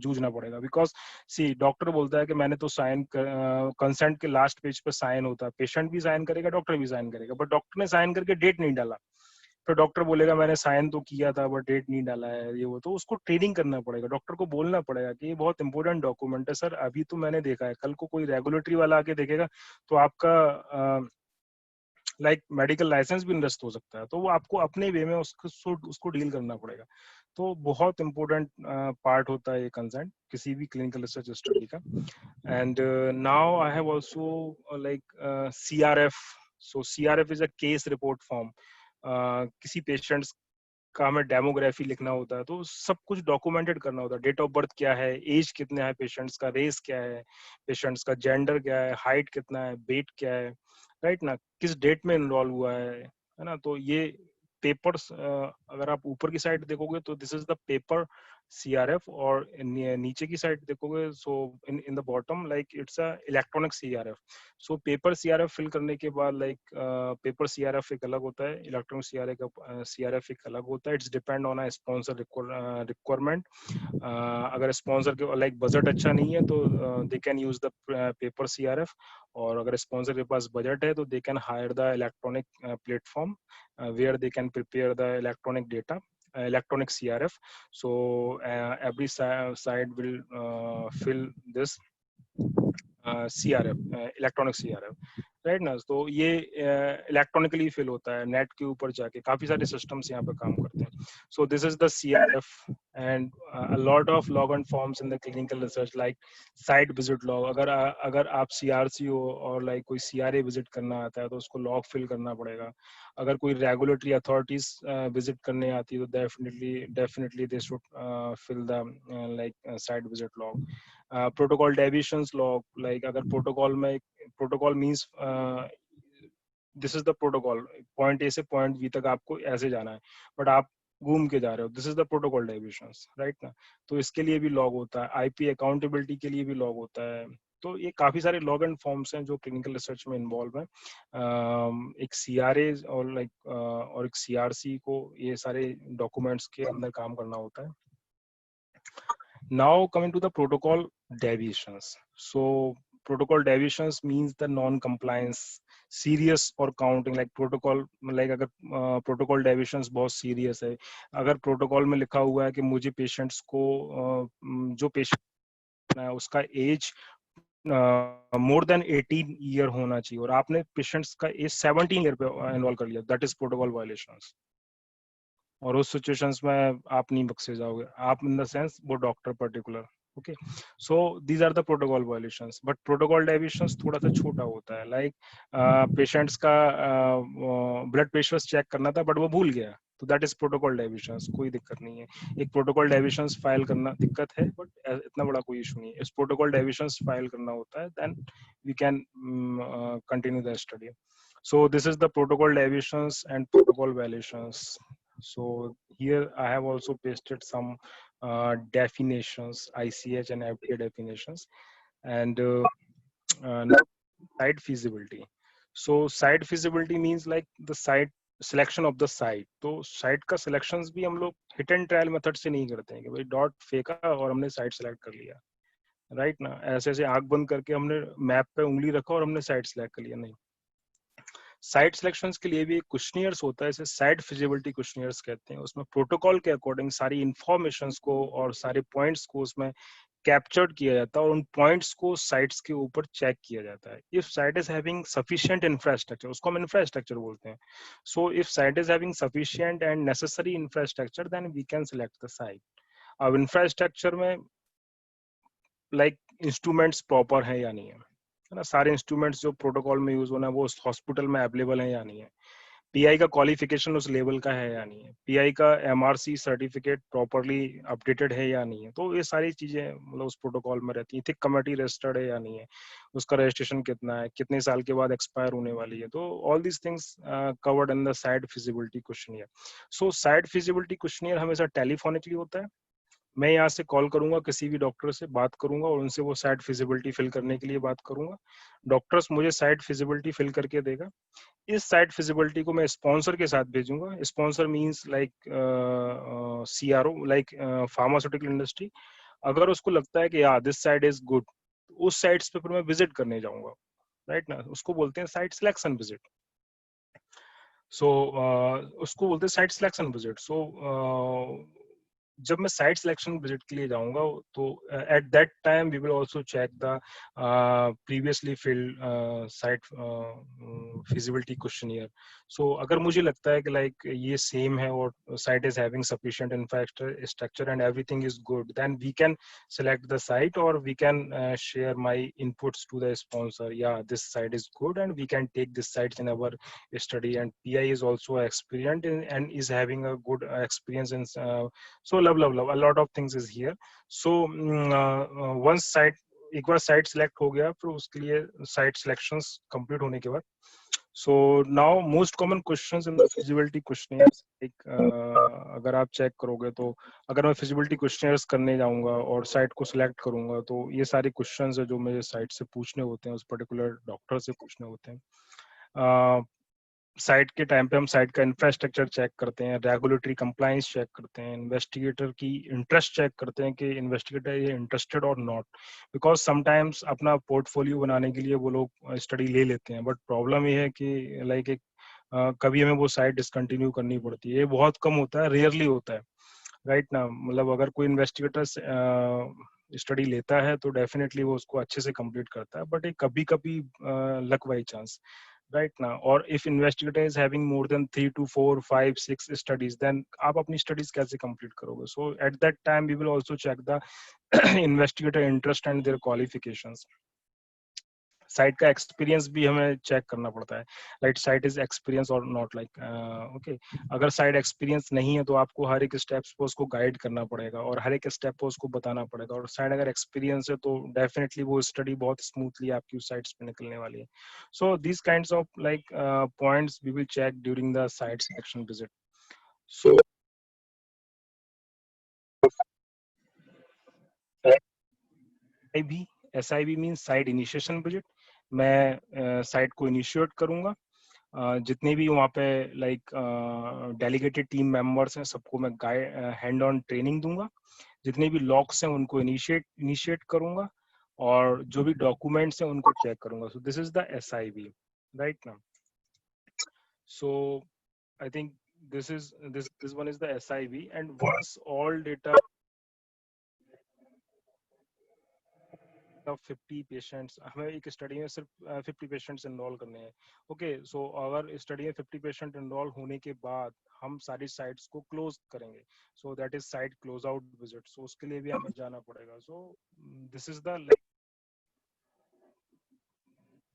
जूझना पड़ेगा. बिकॉज सी डॉक्टर बोलता है कि मैंने तो साइन कंसेंट के लास्ट पेज पे साइन होता है, पेशेंट भी साइन करेगा, डॉक्टर भी साइन करेगा, बट डॉक्टर ने साइन करके डेट नहीं डाला. तो डॉक्टर बोलेगा मैंने साइन तो किया था बट डेट नहीं डाला है, ये वो. तो उसको ट्रेनिंग करना पड़ेगा, डॉक्टर को बोलना पड़ेगा कि ये बहुत इंपॉर्टेंट डॉक्यूमेंट है सर, अभी तो मैंने देखा है, कल को कोई रेगुलेटरी वाला आके देखेगा तो आपका लाइक मेडिकल लाइसेंस भी निरस्त हो सकता है. तो वो आपको अपने वे में उसको डील करना पड़ेगा. तो बहुत इंपॉर्टेंट पार्ट होता है ये कंसेंट किसी भी क्लिनिकल रिसर्च स्टडी का. And now I have also like CRF. So CRF is a case report form. किसी पेशेंट्स का हमें डेमोग्राफी लिखना होता है, तो सब कुछ डॉक्यूमेंटेड करना होता है. डेट ऑफ बर्थ क्या है, एज कितना है पेशेंट्स का, रेस क्या है पेशेंट्स का, जेंडर क्या है, हाइट कितना है, वेट क्या है. राइट ना. किस डेट में इनरोल हुआ है ना. तो ये पेपर्स अगर आप ऊपर की साइड देखोगे तो this is the paper CRF, और नीचे की साइड देखोगे so in the bottom like it's a electronic CRF. So paper CRF fill करने के बाद लाइक पेपर CRF एक अलग होता है, इलेक्ट्रॉनिक CRF एक अलग होता है. It's depend on a sponsor requirement. अगर स्पॉन्सर के लाइक बजट अच्छा नहीं है तो they can use the paper CRF, और अगर स्पॉन्सर के पास बजट है तो they can hire the electronic platform where they can prepare the electronic data, electronic CRF. So every side will fill this CRF, electronic CRF. Right ना. तो ये electronically fill होता है नेट के ऊपर जाके. काफी सारे सिस्टम्स यहाँ पे काम करते हैं. So this is the CRF and a lot of log and forms in the clinical research like site visit log. अगर आप CRC हो और लाइक कोई CRA विजिट करना आता है तो उसको लॉग फिल करना पड़ेगा. अगर कोई रेगुलेटरी अथॉरिटीज विजिट करने आती है तो definitely they should fill the like site visit log. Protocol deviations log. Like अगर protocol means this is the protocol, point A से पॉइंट B तक आपको ऐसे जाना है बट आप घूम के जा रहे हो, this is the protocol deviations. Right ना. तो इसके लिए भी लॉग होता है. IP अकाउंटेबिलिटी के लिए भी लॉग होता है. तो ये काफी सारे लॉग एंड फॉर्म्स हैं जो क्लिनिकल रिसर्च में इन्वॉल्व हैं। एक सीआरए और और एक सीआरसी को ये सारे डॉक्यूमेंट्स के अंदर काम करना होता है। Now coming to the protocol deviations. So protocol deviations means the non-compliance, serious or counting like protocol, like अगर protocol deviations बहुत serious है, अगर protocol में लिखा हुआ है कि मुझे patients को जो patient है उसका age more than 18 year होना चाहिए और आपने patients का age 17 year पे enroll कर लिया, that is protocol violations. और उस सिचुएशंस में आप नहीं बख्शे जाओगे, आप इन द सेंस वो doctor particular. Okay, so these are the protocol violations. But protocol deviations थोड़ा सा छोटा होता है, लाइक पेशेंट्स का ब्लड प्रेशर चेक करना था बट वो भूल गया, तो दैट इज प्रोटोकॉल डेविएशंस, कोई दिक्कत नहीं है। एक प्रोटोकॉल डेविएशंस फाइल करना दिक्कत है बट इतना बड़ा कोई इशू नहीं है। इस प्रोटोकॉल डेविएशंस फाइल करना होता है, then we can continue the study. So this is the protocol deviations and protocol violations. So here I have also pasted some definitions, ICH and FDA definitions, and now site feasibility. So site feasibility means like the site selection of the site. तो site का selections भी हम लोग hit and trial method से नहीं करते हैं कि भाई डॉट फेंका और हमने site select कर लिया, राइट ना? ऐसे ऐसे आंख बंद करके हमने मैप पे उंगली रखा और हमने साइट सेलेक्ट कर लिया, नहीं। साइट सिलेक्शंस के लिए भी एक क्वेश्चनियर्स होता है, इसे साइट फिजिबिलिटी क्वेश्चनियर्स कहते हैं। उसमें प्रोटोकॉल के अकॉर्डिंग सारी इंफॉर्मेशंस को और सारे पॉइंट्स को उसमें कैप्चर्ड किया जाता है और उन पॉइंट्स को साइट्स के ऊपर चेक किया जाता है। If site is having sufficient infrastructure, उसको हम इंफ्रास्ट्रक्चर बोलते हैं। So if site is having sufficient and necessary infrastructure then we can select the site. अब इंफ्रास्ट्रक्चर में लाइक इंस्ट्रूमेंट्स प्रॉपर है या नहीं है ना, सारे इंस्ट्रूमेंट्स जो प्रोटोकॉल में यूज होना है वो उस हॉस्पिटल में अवेलेबल है या नहीं है, पीआई का क्वालिफिकेशन उस लेवल का है या नहीं है, पीआई का एमआरसी सर्टिफिकेट प्रॉपरली अपडेटेड है या नहीं है। तो ये सारी चीजें मतलब उस प्रोटोकॉल में रहती है। इथिक कमेटी रजिस्टर्ड है या नहीं है, उसका रजिस्ट्रेशन कितना है, कितने साल के बाद एक्सपायर होने वाली है। तो all these things covered in the site feasibility questionnaire. So site feasibility questionnaire हमेशा टेलीफोनिकली होता है। मैं यहाँ से कॉल करूंगा, किसी भी डॉक्टर से बात करूंगा और उनसे वो साइट फिजिबिलिटी फिल करने के लिए बात करूंगा। डॉक्टर्स मुझे साइट फिजिबिलिटी फिल करके देगा। इस साइट फिजिबिलिटी को मैं स्पॉन्सर के साथ भेजूंगा। Sponsor means like CRO, like pharmaceutical industry. अगर उसको लगता है कि या दिस साइट इज गुड, उस साइट्स पे फिर मैं विजिट करने जाऊंगा, राइट ना। उसको बोलते हैं साइट सिलेक्शन विजिट। सो उसको बोलते हैं साइट सिलेक्शन विजिट। सो जब मैं साइट सिलेक्शन विजिट के लिए जाऊंगा तो at that time we will also check the previously filled site feasibility questionnaire. So अगर मुझे लगता है कि लाइक ये सेम है और site is having sufficient infrastructure and everything is good, then we can select the site or we can share my inputs to the sponsor. Yeah, this site is good and we can take this site in our study, and PI is also experienced and is having a good experience in so love a lot of things is here. So once site, एक बार site select हो गया फिर उसके लिए site selections complete होने के बाद, so now most common questions in the feasibility questionnaires, like अगर आप चेक करोगे तो अगर मैं feasibility questionnaires करने जाऊंगा और साइट को सिलेक्ट करूंगा तो ये सारे क्वेश्चंस है जो मुझे साइट से पूछने होते हैं, उस पर्टिकुलर डॉक्टर से पूछने होते हैं। साइट के टाइम पे हम साइट का इंफ्रास्ट्रक्चर चेक करते हैं, रेगुलेटरी कंप्लायंस चेक करते हैं, इन्वेस्टिगेटर की इंटरेस्ट चेक करते हैं कि इन्वेस्टिगेटर ये इंटरेस्टेड और नॉट, बिकॉज समटाइम्स अपना पोर्टफोलियो बनाने के लिए वो लोग स्टडी ले लेते हैं, बट प्रॉब्लम ये है कि लाइक एक कभी हमें वो साइट डिसकंटिन्यू करनी पड़ती है। ये बहुत कम होता है, रेयरली होता है, राइट ना। मतलब अगर कोई इन्वेस्टिगेटर स्टडी लेता है तो डेफिनेटली वो उसको अच्छे से कंप्लीट करता है, बट ये कभी कभी लक बाई चांस, राइट ना। और if investigator is having more than 3 to 4 5 6 स्टडीज, देन आप अपनी स्टडीज कैसे कंप्लीट करोगे। So at that time we will also check the investigator interest and their qualifications. Site का एक्सपीरियंस भी हमें चेक करना पड़ता है, राइट, साइट इज एक्सपीरियंस और नॉट, लाइक ओके। अगर साइट एक्सपीरियंस नहीं है तो आपको हर एक स्टेप्स पे उसको गाइड करना पड़ेगा और हर एक स्टेप पे उसको बताना पड़ेगा, और साइट अगर एक्सपीरियंस है तो डेफिनेटली वो स्टडी बहुत स्मूथली आपकी उस साइट्स पे निकलने वाली है। So this kinds of like points we will check during the site selection visit. So भी SIV means site initiation visit. मैं साइट को इनिशिएट करूंगा, जितने भी वहाँ पे लाइक डेलीगेटेड टीम मेंबर्स हैं सबको मैं हैंड ऑन ट्रेनिंग दूंगा, जितने भी लॉक्स हैं उनको इनिशिएट करूंगा, और जो भी डॉक्यूमेंट्स हैं उनको चेक करूंगा। So this is the SIV, right ना। So I think this one is the SIV, and once all data of 50 patients, हमें एक स्टडी में सिर्फ 50 पेशेंट्स इनरोल करने हैं। ओके, सो अगर स्टडी में 50 पेशेंट इनरोल होने के बाद हम सारी साइट्स को क्लोज करेंगे, so that is site close out visit. So उसके लिए भी हमें जाना पड़ेगा। So this is the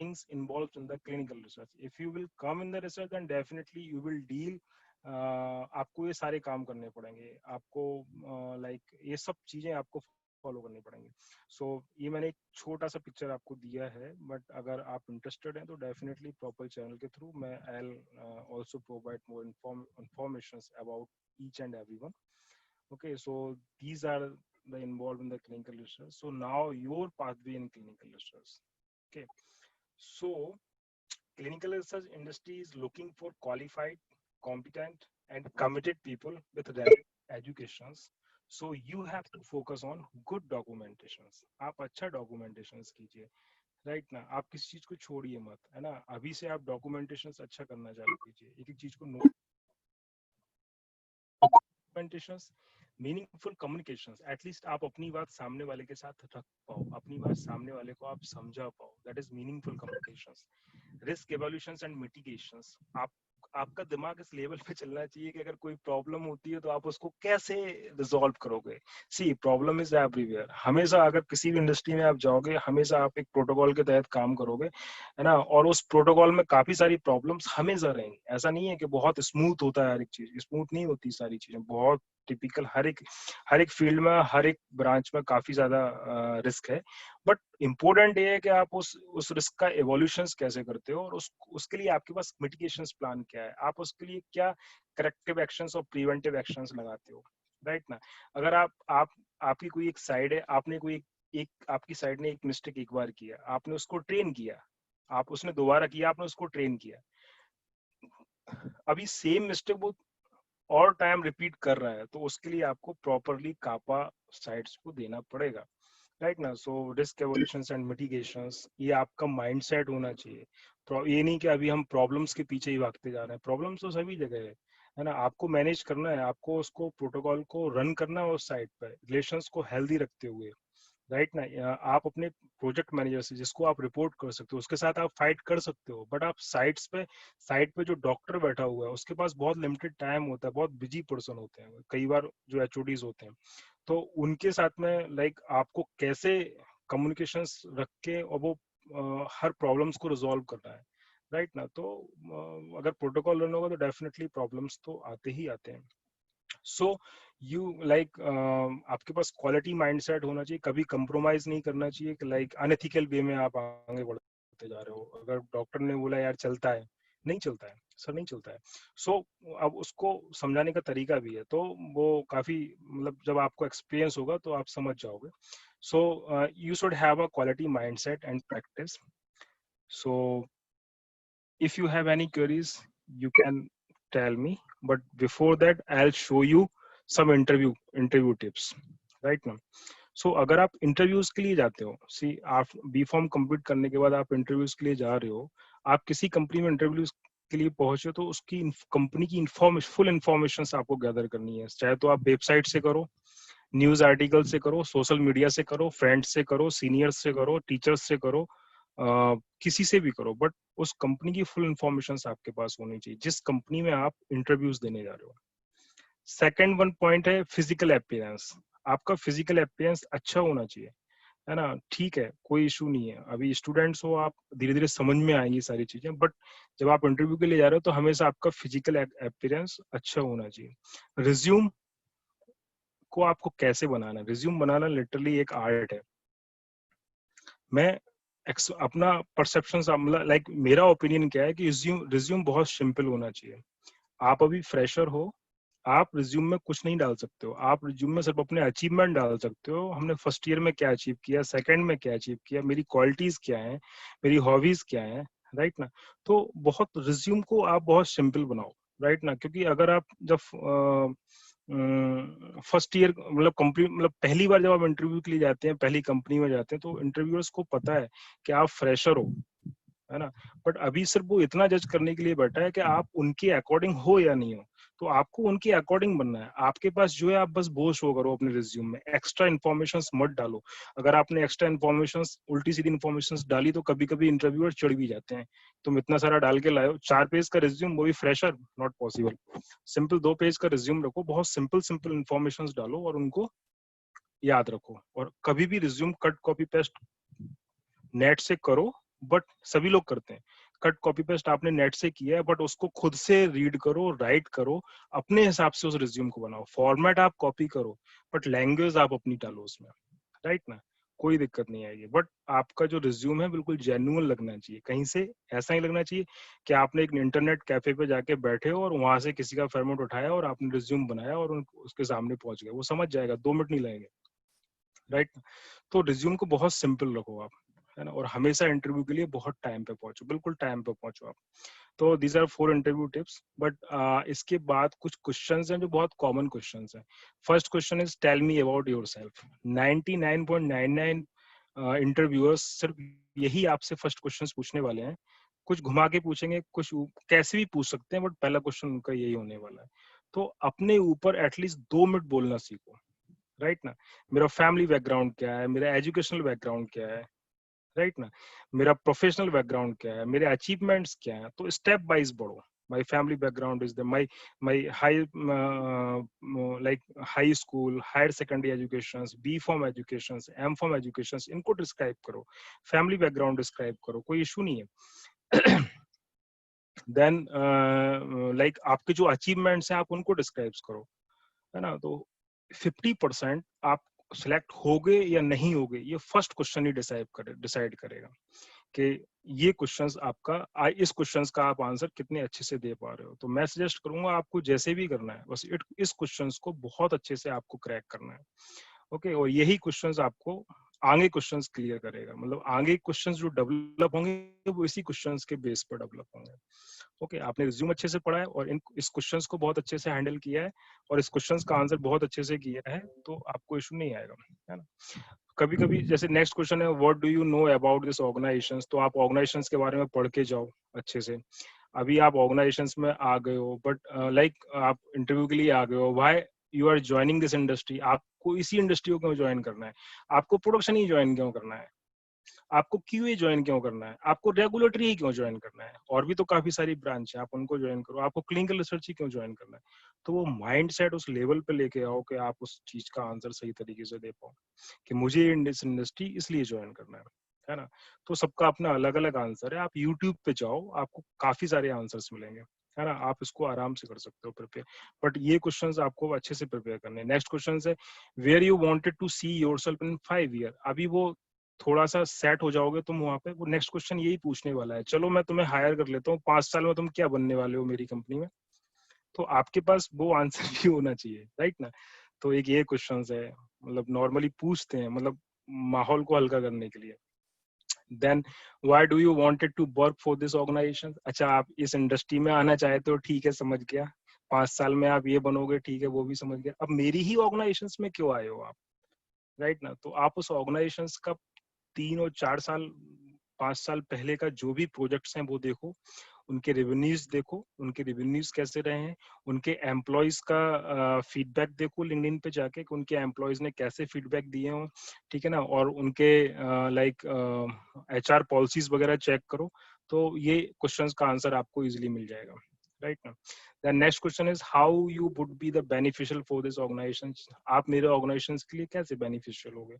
things involved in the clinical research. If you will come in the research, then definitely you will deal, आपको ये सारे काम करने पड़ेंगे, आपको लाइक ये सब चीजें आपको फॉलो करनी पड़ेंगी। सो ये मैंने एक छोटा सा पिक्चर आपको दिया है, बट अगर आप इंटरेस्टेड हैं तो डेफिनेटली प्रॉपर चैनल के थ्रू मैं I will also provide more informations about each and everyone. Okay, so these are the involved in the clinical research. So now your pathway in clinical research. Okay, so clinical research industry is looking for qualified, competent and committed people with relevant educations. So you have to focus on good documentations. आप अच्छा documentations कीजिए, right ना। आप किसी चीज को छोड़िए मत, है ना। अभी से आप documentations अच्छा करना चालू कीजिए, एक एक चीज को documentations, मीनिंगफुल कम्युनिकेशंस, एटलीस्ट आप अपनी बात सामने वाले के साथ रख पाओ, अपनी बात सामने वाले को आप समझा पाओ, that is meaningful communications. Risk evolutions and mitigations, आपका दिमाग इस लेवल पे चलना चाहिए कि अगर कोई प्रॉब्लम होती है तो आप उसको कैसे रिजॉल्व करोगे। सी प्रॉब्लम इज एवरीवेयर, हमेशा अगर किसी भी इंडस्ट्री में आप जाओगे हमेशा आप एक प्रोटोकॉल के तहत काम करोगे, है ना, और उस प्रोटोकॉल में काफी सारी प्रॉब्लम्स हमेशा रहेंगी। ऐसा नहीं है कि बहुत स्मूथ होता है, हर एक चीज स्मूथ नहीं होती, सारी चीजें बहुत टिपिकल, हर एक फील्ड में, हर एक ब्रांच में काफी ज्यादा रिस्क है। बट इम्पोर्टेंट ये है कि आप उस रिस्क का एवोल्यूशन कैसे करते हो, और उसके लिए आपके पास मिटिगेशन प्लान क्या है, आप उसके लिए क्या करेक्टिव एक्शंस और प्रिवेंटिव एक्शंस लगाते हो, राइट ना। अगर आपकी कोई एक साइड है, आपने कोई एक आपकी साइड ने एक मिस्टेक एक बार किया, आपने उसको ट्रेन किया, आप उसने दोबारा किया, आपने उसको ट्रेन किया, अभी सेम मिस्टेक वो और टाइम रिपीट कर रहा है, तो उसके लिए आपको प्रॉपरली कापा साइट्स को देना पड़ेगा, राइट ना। So risk evolutions and mitigations, ये आपका माइंडसेट होना चाहिए। ये नहीं कि अभी हम प्रॉब्लम्स के पीछे ही भागते जा रहे हैं, प्रॉब्लम्स तो सभी जगह है ना। आपको मैनेज करना है, आपको उसको प्रोटोकॉल को रन करना है उस साइट पर, रिलेशंस को हेल्दी रखते हुए, राइट ना। आप अपने प्रोजेक्ट मैनेजर से, जिसको आप रिपोर्ट कर सकते हो, उसके साथ आप फाइट कर सकते हो, बट आप साइट पे जो डॉक्टर बैठा हुआ है उसके पास बहुत लिमिटेड टाइम होता है, बहुत बिजी पर्सन होते हैं कई बार जो HODs होते हैं, तो उनके साथ में लाइक आपको कैसे कम्युनिकेशंस रख के और वो हर प्रॉब्लम्स को रिजॉल्व करना है, राइट ना। तो अगर प्रोटोकॉल रन होगा तो डेफिनेटली प्रॉब्लम्स तो आते ही आते हैं। सो यू लाइक आपके पास क्वालिटी माइंडसेट होना चाहिए, कभी कंप्रोमाइज नहीं करना चाहिए कि लाइक अनएथिकल वे में आप आगे बढ़ते जा रहे हो। अगर डॉक्टर ने बोला यार चलता है, नहीं चलता है सर, नहीं चलता है। सो अब उसको समझाने का तरीका भी है, तो वो काफी मतलब जब आपको एक्सपीरियंस होगा तो आप समझ जाओगे। So you should have a quality mindset and practice. So if you have any queries you can tell me, but before that I'll show you some interview tips, right now. So अगर आप interviews के लिए जाते हो, सी आप B.Pharm complete करने के बाद आप इंटरव्यूज के लिए जा रहे हो, आप किसी कंपनी में इंटरव्यूज के लिए पहुंचे तो उसकी कंपनी की फुल इंफॉर्मेशन आपको गैदर करनी है, चाहे तो आप वेबसाइट से करो, न्यूज आर्टिकल से करो, सोशल मीडिया से करो, फ्रेंड्स से करो, सीनियर्स से करो, टीचर्स से करो, किसी से भी करो, बट उस कंपनी की फुल इंफॉर्मेशन आपके पास होनी चाहिए जिस कंपनी में आप इंटरव्यूज देने जा रहे हो। सेकंड वन पॉइंट है फिजिकल अपीयरेंस। आपका फिजिकल अपीयरेंस अच्छा होना चाहिए, है ना। ठीक है, कोई इशू नहीं है, अभी स्टूडेंट्स हो आप, धीरे धीरे समझ में आएंगी सारी चीजें, बट जब आप इंटरव्यू के लिए जा रहे हो तो हमेशा आपका फिजिकल अपीयरेंस अच्छा होना चाहिए। रिज्यूम को आपको कैसे बनाना है, रिज्यूम बनाना लिटरली एक आर्ट है। मैं अपना परसेप्शन लाइक मेरा ओपिनियन क्या है कि रिज्यूम बहुत सिंपल होना चाहिए। आप अभी फ्रेशर हो, आप रिज्यूम में कुछ नहीं डाल सकते हो, आप रिज्यूम में सिर्फ अपने अचीवमेंट डाल सकते हो। हमने फर्स्ट ईयर में क्या अचीव किया, सेकंड में क्या अचीव किया, मेरी क्वालिटीज क्या है, मेरी हॉबीज क्या है, राइट ना। तो बहुत रिज्यूम को आप बहुत सिंपल बनाओ, राइट ना, क्योंकि अगर आप जब फर्स्ट ईयर मतलब कंप्लीट मतलब पहली बार जब आप इंटरव्यू के लिए जाते हैं, पहली कंपनी में जाते हैं, तो इंटरव्यूअर्स को पता है कि आप फ्रेशर हो, है ना। बट अभी सिर्फ वो इतना जज करने के लिए बैठा है कि आप उनके अकॉर्डिंग हो या नहीं हो। तो आपको उनके अकॉर्डिंग बनना है। आपके पास जो है आप बस वो शो करो अपने रिज्यूम में, एक्स्ट्रा इन्फॉर्मेशन मत डालो। अगर आपने एक्स्ट्रा इन्फॉर्मेशन, उल्टी सीधी इन्फॉर्मेशन डाली तो कभी कभी इंटरव्यूअर चिढ़ भी जाते हैं, तुम इतना सारा डाल के लाए हो। 4 पेज का रिज्यूम, वो भी fresher, not possible. Simple 2 page का रिज्यूम रखो, बहुत सिंपल सिंपल इन्फॉर्मेशन डालो और उनको याद रखो। और कभी भी resume cut copy paste net से करो, बट सभी लोग करते हैं। कट कॉपी पेस्ट आपने नेट से किया है, बट उसको खुद से रीड करो, राइट करो, अपने हिसाब से उस रिज्यूम को बनाओ। फॉर्मेट आप कॉपी करो, बट लैंग्वेज आप अपनी डालो उसमें, राइट ना। कोई दिक्कत नहीं आएगी। बट आपका जो रिज्यूम है बिल्कुल जेन्युइन लगना चाहिए, कहीं से ऐसा ही लगना चाहिए कि आपने एक इंटरनेट कैफे पे जाके बैठे हो और वहां से किसी का फॉर्मेट उठाया और आपने रिज्यूम बनाया और उसके सामने पहुंच गए, वो समझ जाएगा, 2 मिनट नहीं लगेंगे, राइट। तो रिज्यूम को बहुत सिंपल रखो आप, है ना। और हमेशा इंटरव्यू के लिए बहुत टाइम पे पहुंचो, बिल्कुल टाइम पे पहुंचो आप। तो दीज आर 4 इंटरव्यू टिप्स। बट इसके बाद कुछ क्वेश्चंस हैं जो बहुत कॉमन क्वेश्चंस हैं। First question is tell me about yourself. 99.99 interviewers सिर्फ यही आपसे फर्स्ट क्वेश्चंस पूछने वाले हैं। कुछ घुमा के पूछेंगे, कुछ कैसे भी पूछ सकते हैं, बट पहला क्वेश्चन उनका यही होने वाला है। तो अपने ऊपर एटलीस्ट 2 मिनट बोलना सीखो, राइट ना। मेरा फैमिली बैकग्राउंड क्या है, मेरा एजुकेशनल बैकग्राउंड क्या है, राइट ना, मेरा प्रोफेशनल बैकग्राउंड क्या है, मेरे अचीवमेंट्स क्या है। तो स्टेप वाइज बढ़ो। my family background is the my high like high school, higher secondary educations, B Pharm educations, M Pharm educations, इनको डिस्क्राइब करो, फैमिली बैकग्राउंड डिस्क्राइब करो, कोई इशू नहीं है। देन लाइक आपके जो अचीवमेंट्स हैं आप उनको डिस्क्राइब करो, है ना। तो 50% आप सिलेक्ट होगे या नहीं होगे, ये फर्स्ट क्वेश्चन ही डिसाइड करेगा कि ये क्वेश्चंस आपका इस क्वेश्चंस का आप आंसर कितने अच्छे से दे पा रहे हो। तो मैं सजेस्ट करूंगा आपको जैसे भी करना है, बस इस क्वेश्चंस को बहुत अच्छे से आपको क्रैक करना है, ओके। और यही क्वेश्चंस आपको आगे क्वेश्चंस क्लियर करेगा, मतलब आगे क्वेश्चंस जो डेवलप होंगे वो इसी क्वेश्चंस के बेस पर डेवलप होंगे, ओके। आपने रिज्यूम अच्छे से पढ़ा है और इस क्वेश्चंस को बहुत अच्छे से हैंडल किया है और इस क्वेश्चंस का आंसर बहुत अच्छे से किया है, तो आपको इशू नहीं आएगा, है ना। कभी कभी जैसे नेक्स्ट क्वेश्चन है what do you know about this organisations, तो आप ऑर्गेनाइजेशंस के बारे में पढ़ के जाओ अच्छे से। अभी आप ऑर्गेनाइजेशंस में आ गए हो, बट लाइक आप इंटरव्यू के लिए आ गए हो, why you are joining this industry, आपको इसी इंडस्ट्री को क्यों ज्वाइन करना है, आपको प्रोडक्शन ही ज्वाइन क्यों करना है, आपको क्यूए ज्वाइन क्यों करना है, आपको रेगुलेटरी ही क्यों ज्वाइन करना है, और भी तो काफी सारी ब्रांच है, आप उनको ज्वाइन करो, आपको क्लिनिकल रिसर्च ही क्यों ज्वाइन करना है। तो वो माइंड सेट उस लेवल पे लेके आओ कि आप उस चीज का आंसर सही तरीके से दे पाओ कि मुझे इस इंडस्ट्री इसलिए ज्वाइन करना है ना। तो सबका अपना अलग अलग आंसर है। आप यूट्यूब पे जाओ, आपको काफी सारे आंसर्स मिलेंगे, है ना। आप इसको आराम से कर सकते हो प्रिपेयर, बट ये क्वेश्चंस आपको अच्छे से प्रिपेयर करने हैं। नेक्स्ट क्वेश्चन है where you wanted to see yourself in 5 year. अभी वो थोड़ा सा सेट हो जाओगे तुम वहां पे, वो नेक्स्ट क्वेश्चन यही पूछने वाला है, चलो मैं तुम्हें हायर कर लेता हूँ, 5 साल में तुम क्या बनने वाले हो मेरी कंपनी में। तो आपके पास वो आंसर भी होना चाहिए, राइट ना। तो एक ये क्वेश्चन है, मतलब नॉर्मली पूछते हैं, मतलब माहौल को हल्का करने के लिए। Then why do you wanted to work for this organisation. अच्छा, आप इस इंडस्ट्री में आना चाहते हो, ठीक है, समझ गया। 5 साल में आप ये बनोगे, ठीक है, वो भी समझ गया। अब मेरी ही ऑर्गेनाइजेशन में क्यों आए हो आप, राइट ना। तो आप उस ऑर्गेनाइजेशन का 3 और 4 साल 5 साल पहले का जो भी प्रोजेक्ट्स हैं वो देखो, उनके रेवेन्यूज देखो, उनके रेवेन्यूज कैसे रहे हैं, उनके एम्प्लॉयज का फीडबैक देखो लिंक्डइन पे जाके कि उनके एम्प्लॉयज ने कैसे फीडबैक दिए हो, ठीक है ना। और उनके लाइक एचआर पॉलिसीज वगैरह चेक करो। तो ये क्वेश्चंस का आंसर आपको इजीली मिल जाएगा, राइट ना। The next question is how you would be the beneficial for this organisation. आप मेरे ऑर्गेनाइजेशन के लिए कैसे बेनिफिशियल होगे,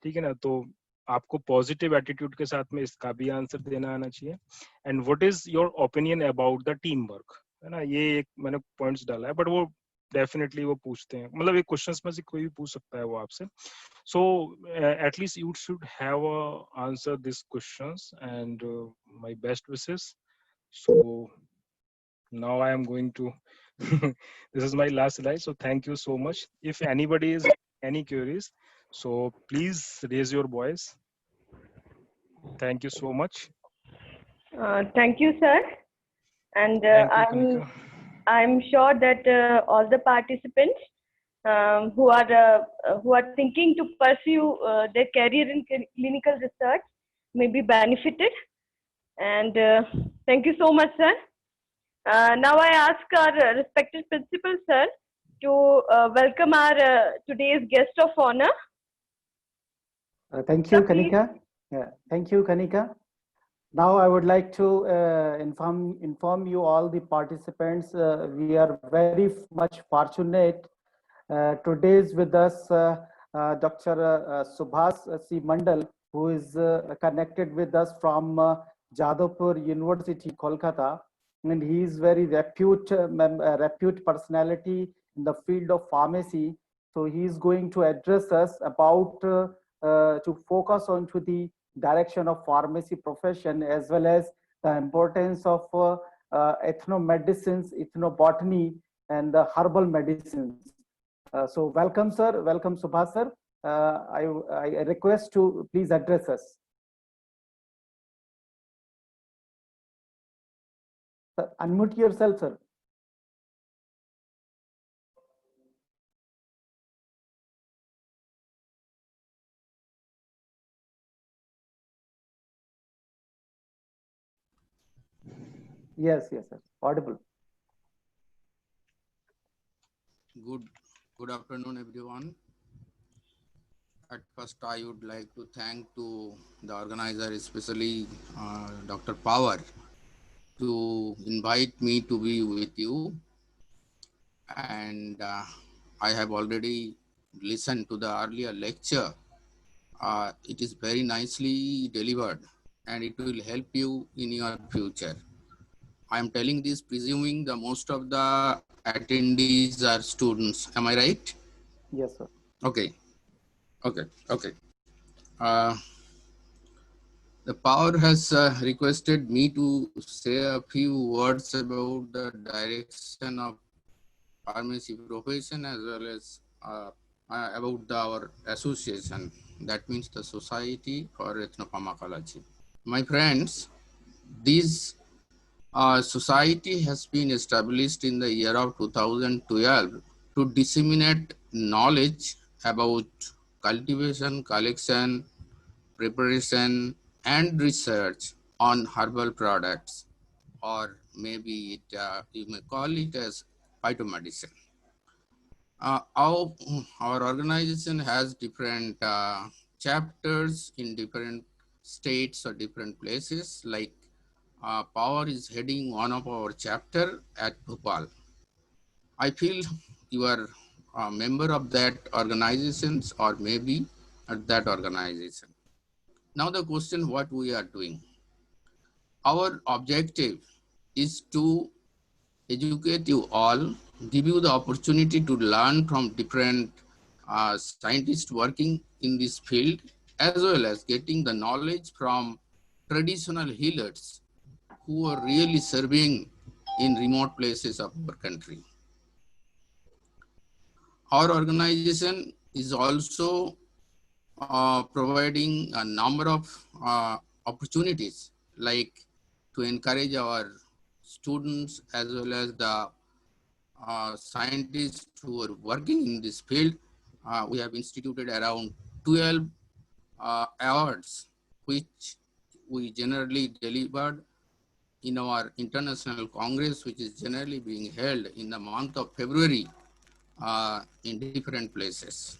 ठीक है ना। तो आपको पॉजिटिव एटीट्यूड के साथ में इसका भी आंसर देना आना चाहिए। And what is your opinion about the team work, है ना। ये एक मैंने पॉइंट्स डाला है, बट वो डेफिनेटली वो पूछते हैं, मतलब एक क्वेश्चंस में से कोई भी पूछ सकता है वो आपसे। So at least you should have answer this questions and my best wishes. So now I am going to This is my last slide. So thank you so much. If anybody is any queries, so please raise your voice. Thank you so much. Thank you, sir. And Thank you, Kanika. I'm sure that all the participants who are thinking to pursue their career in clinical research may be benefited. And thank you so much, sir. Now I ask our respected principal, sir, to welcome our today's guest of honor. Thank Sir, you, please. Kanika. Yeah, thank you, Kanika. Now I would like to inform you all the participants. We are very much fortunate. Today is with us Dr. Subhas C. Mandal, who is connected with us from Jadavpur University, Kolkata, and he is very repute personality in the field of pharmacy. So he is going to address us about to focus on to the direction of pharmacy profession, as well as the importance of ethnomedicines, ethnobotany, and the herbal medicines. So welcome, sir. Welcome, Subhas, sir. I request to please address us. Sir, unmute yourself, sir. Yes, yes, sir. Audible. Good afternoon, everyone. At first, I would like to thank to the organizer, especially Dr. Power, to invite me to be with you. And I have already listened to the earlier lecture. It is very nicely delivered, and it will help you in your future. I am telling this presuming the most of the attendees are students. Am I right? Yes, sir. Okay. Okay. The power has requested me to say a few words about the direction of pharmacy profession, as well as about our association. That means the Society for Ethnopharmacology. My friends, this society has been established in the year of 2012 to disseminate knowledge about cultivation, collection, preparation, and research on herbal products, or maybe you may call it as phytomedicine. Our organization has different chapters in different states or different places. Like Power is heading one of our chapter at Bhopal. I feel you are a member of that organizations, or maybe at that organization. Now the question, what we are doing. Our objective is to educate you all, give you the opportunity to learn from different scientists working in this field, as well as getting the knowledge from traditional healers who are really serving in remote places of our country. Our organization is also providing a number of opportunities, like to encourage our students as well as the scientists who are working in this field. We have instituted around 12 awards, which we generally delivered in our international congress, which is generally being held in the month of February in different places.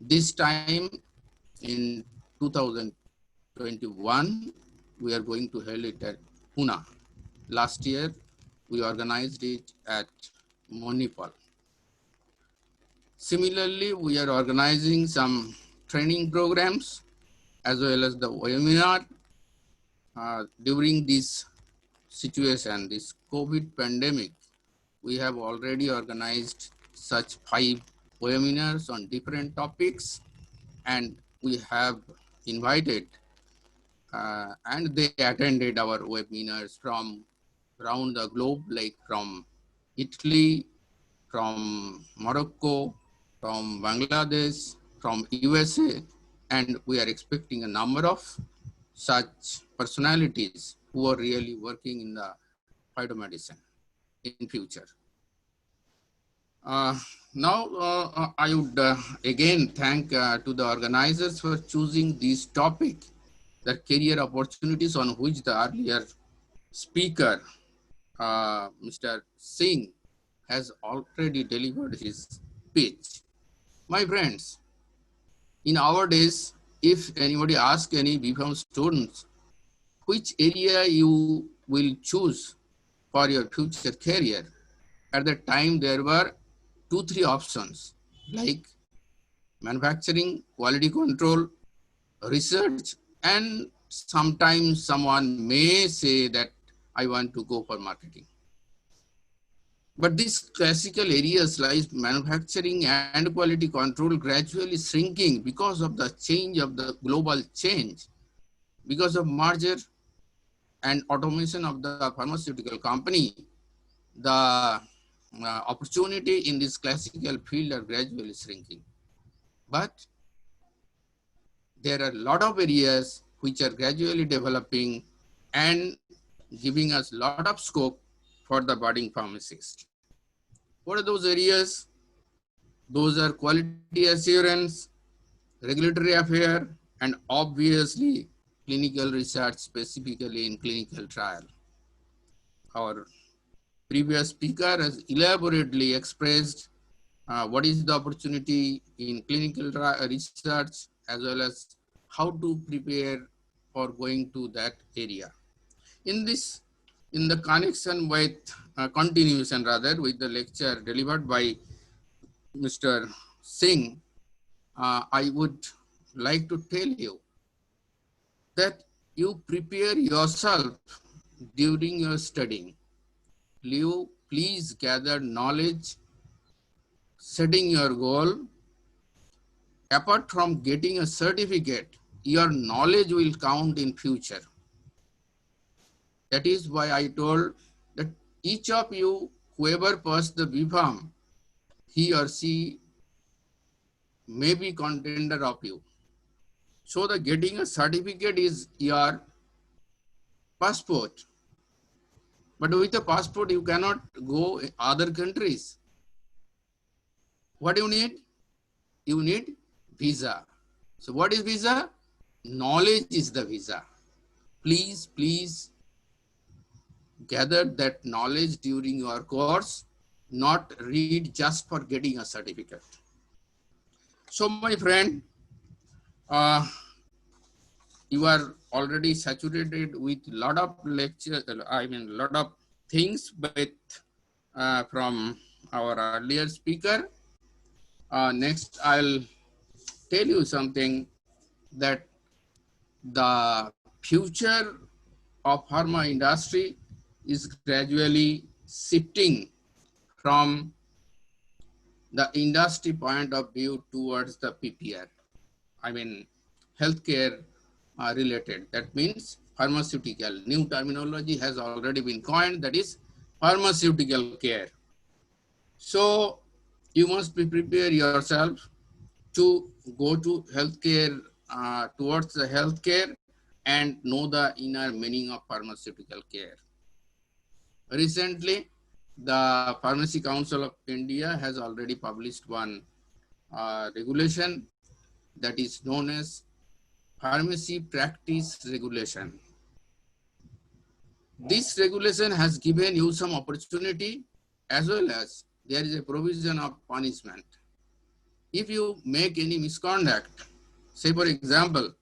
This time in 2021, we are going to hold it at Pune. Last year, we organized it at Manipal. Similarly, we are organizing some training programs as well as the webinar during this situation, this COVID pandemic. We have already organized such 5 webinars on different topics, and we have invited and they attended our webinars from around the globe, like from Italy, from Morocco, from Bangladesh, from USA, and we are expecting a number of such personalities who are really working in the phytomedicine in future. Now, I would again thank to the organizers for choosing this topic, the career opportunities, on which the earlier speaker, Mr. Singh, has already delivered his pitch. My friends, in our days, if anybody asks any BPharm students, which area you will choose for your future career, at that time there were 2-3 options like manufacturing, quality control, research, and sometimes someone may say that I want to go for marketing. But these classical areas like manufacturing and quality control gradually shrinking because of the change of the global change, because of merger and automation of the pharmaceutical company. The opportunity in this classical field are gradually shrinking. But there are a lot of areas which are gradually developing and giving us a lot of scope for the budding pharmacist. What are those areas? Those are quality assurance, regulatory affair, and obviously clinical research, specifically in clinical trial. Our previous speaker has elaborately expressed what is the opportunity in clinical research, as well as how to prepare for going to that area. In the connection with continuation rather with the lecture delivered by Mr. Singh, I would like to tell you that you prepare yourself during your studying. You please gather knowledge, setting your goal. Apart from getting a certificate, your knowledge will count in future. That is why I told that each of you, whoever passed the BPharm, he or she may be contender of you. So the getting a certificate is your passport. But with a passport, you cannot go other countries. What do you need? You need visa. So what is visa? Knowledge is the visa. Please gather that knowledge during your course, not read just for getting a certificate. So my friend, you are already saturated with a lot of lecture, lot of things, but from our earlier speaker. Next, I'll tell you something that the future of pharma industry is gradually shifting from the industry point of view towards the PPR. I mean, healthcare related. That means pharmaceutical. New terminology has already been coined, that is pharmaceutical care. So you must prepare yourself to go to healthcare, towards the healthcare, and know the inner meaning of pharmaceutical care. Recently, the Pharmacy Council of India has already published one regulation that is known as Pharmacy Practice Regulation. This regulation has given you some opportunity, as well as there is a provision of punishment. If you make any misconduct, say for example,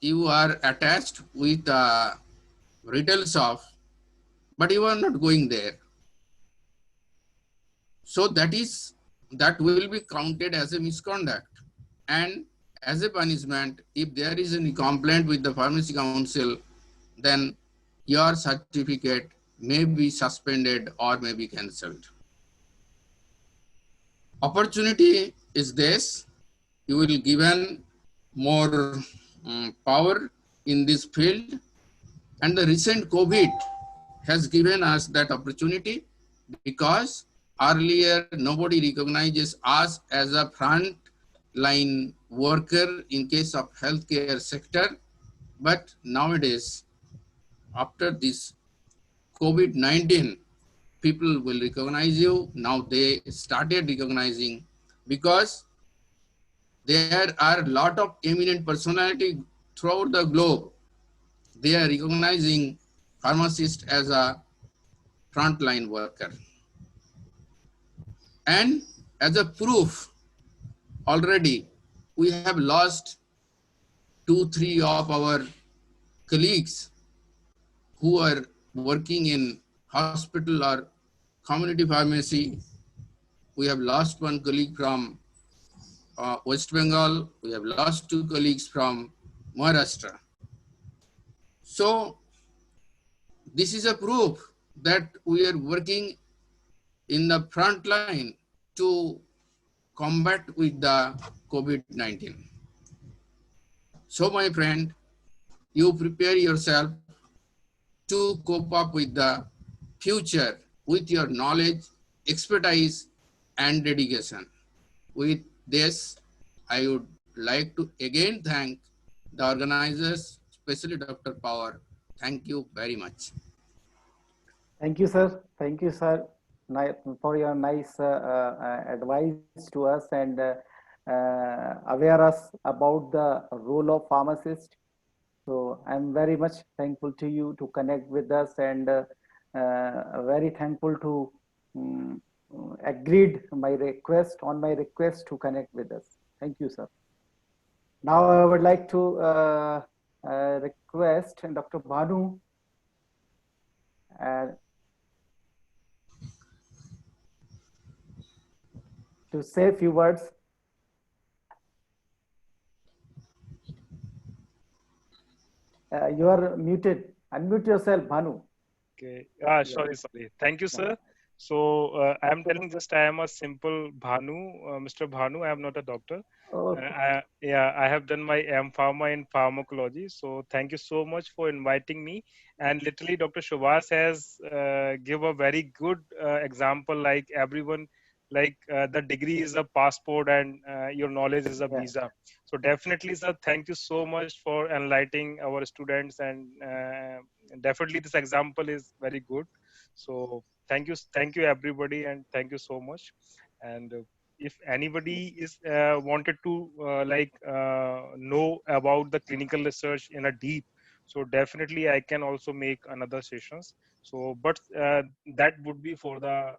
you are attached with a retail shop, but you are not going there. So that will be counted as a misconduct. And as a punishment, if there is any complaint with the Pharmacy Council, then your certificate may be suspended or may be cancelled. Opportunity is this. You will given more power in this field, and the recent COVID has given us that opportunity because earlier nobody recognizes us as a front line worker in case of healthcare sector. But nowadays, after this COVID-19, people will recognize you. Now they started recognizing because there are a lot of eminent personality throughout the globe. They are recognizing pharmacist as a frontline worker. And as a proof, already we have lost 2-3 of our colleagues who are working in hospital or community pharmacy. We have lost one colleague from West Bengal. We have lost 2 colleagues from Maharashtra. So this is a proof that we are working in the front line to combat with the COVID-19. So my friend, you prepare yourself to cope up with the future with your knowledge, expertise, and dedication. With this, I would like to again thank the organizers, especially Dr. Power. Thank you very much. Thank you, sir. Thank you, sir, for your nice advice to us and aware us about the role of pharmacist. So I'm very much thankful to you to connect with us and very thankful to agreed my request to connect with us. Thank you, sir. Now I would like to request Dr. Bhanu to say a few words. You are muted. Unmute yourself, Bhanu. Okay. Sorry. Thank you, sir. So I am telling just I am a simple Bhanu, Mr. Bhanu. I am not a doctor. Okay. I have done my M.Pharma in pharmacology. So thank you so much for inviting me. And literally, Dr. Shubhas has give a very good example. Like everyone, like the degree is a passport and your knowledge is a visa. So definitely, sir, thank you so much for enlightening our students, and definitely this example is very good. So thank you everybody, and thank you so much. And if anybody is wanted to know about the clinical research in a deep, so definitely I can also make another sessions. So but that would be for the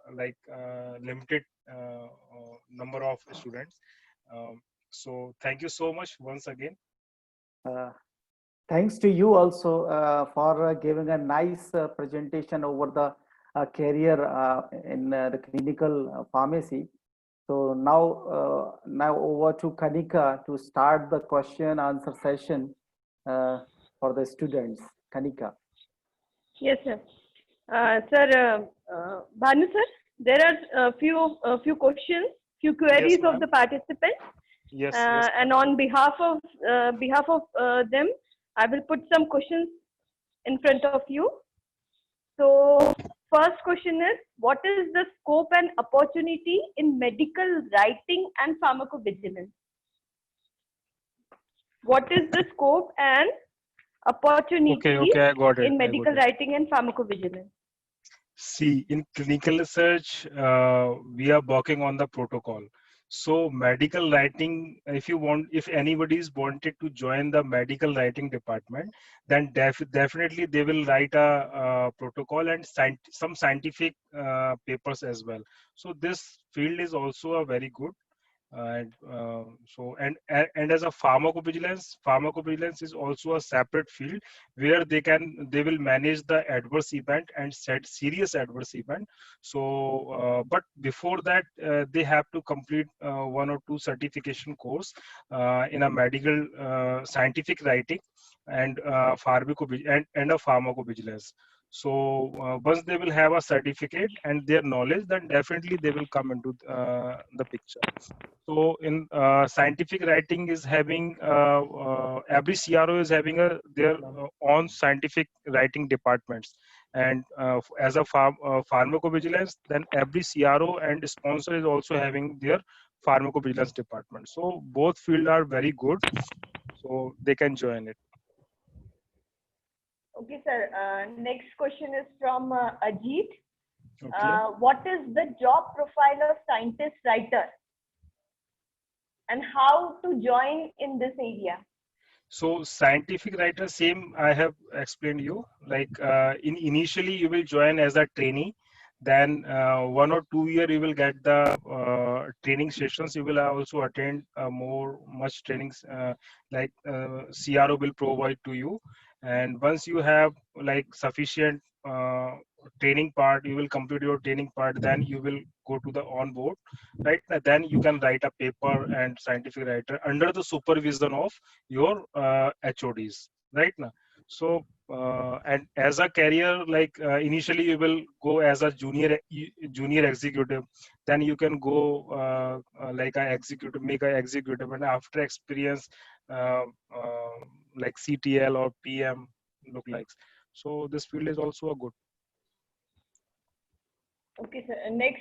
limited number of students. So thank you so much once again. Thanks to you also for giving a nice presentation over the career in the clinical pharmacy. So now over to Kanika to start the question answer session for the students. Kanika. Yes, sir. Bhanu sir, there are a few questions, few queries of the participants. Yes. And on behalf of them, I will put some questions in front of you. So first question is, what is the scope and opportunity in medical writing and pharmacovigilance? What is the scope and opportunity I got it. in medical writing and pharmacovigilance? See, in clinical research, we are working on the protocol. So medical writing, if anybody is wanted to join the medical writing department, then definitely they will write a protocol and some scientific papers as well. So this field is also a very good. And as a pharmacovigilance is also a separate field where they will manage the adverse event and set serious adverse event. So but before that they have to complete 1 or 2 certification course in a medical scientific writing and a pharmacovigilance. So once they will have a certificate and their knowledge, then definitely they will come into the picture. So in scientific writing is having every CRO is having their own scientific writing departments, and as a pharmacovigilance, then every CRO and sponsor is also having their pharmacovigilance department. So both fields are very good, so they can join it. Okay, sir. Next question is from Ajit. Okay. What is the job profile of scientist writer and how to join in this area? So scientific writer, same I have explained you. Like initially you will join as a trainee, then 1 or 2 year you will get the training sessions. You will also attend much trainings like CRO will provide to you, and once you have like sufficient training part, you will complete your training part. Then you will go to the on board, right? Then you can write a paper and scientific writer under the supervision of your HODs, right now. So and as a career, like initially you will go as a junior executive, then you can go like a executive, make a executive, and after experience uh, uh, like CTL or PM look like. So this field is also a good. Okay, sir. Next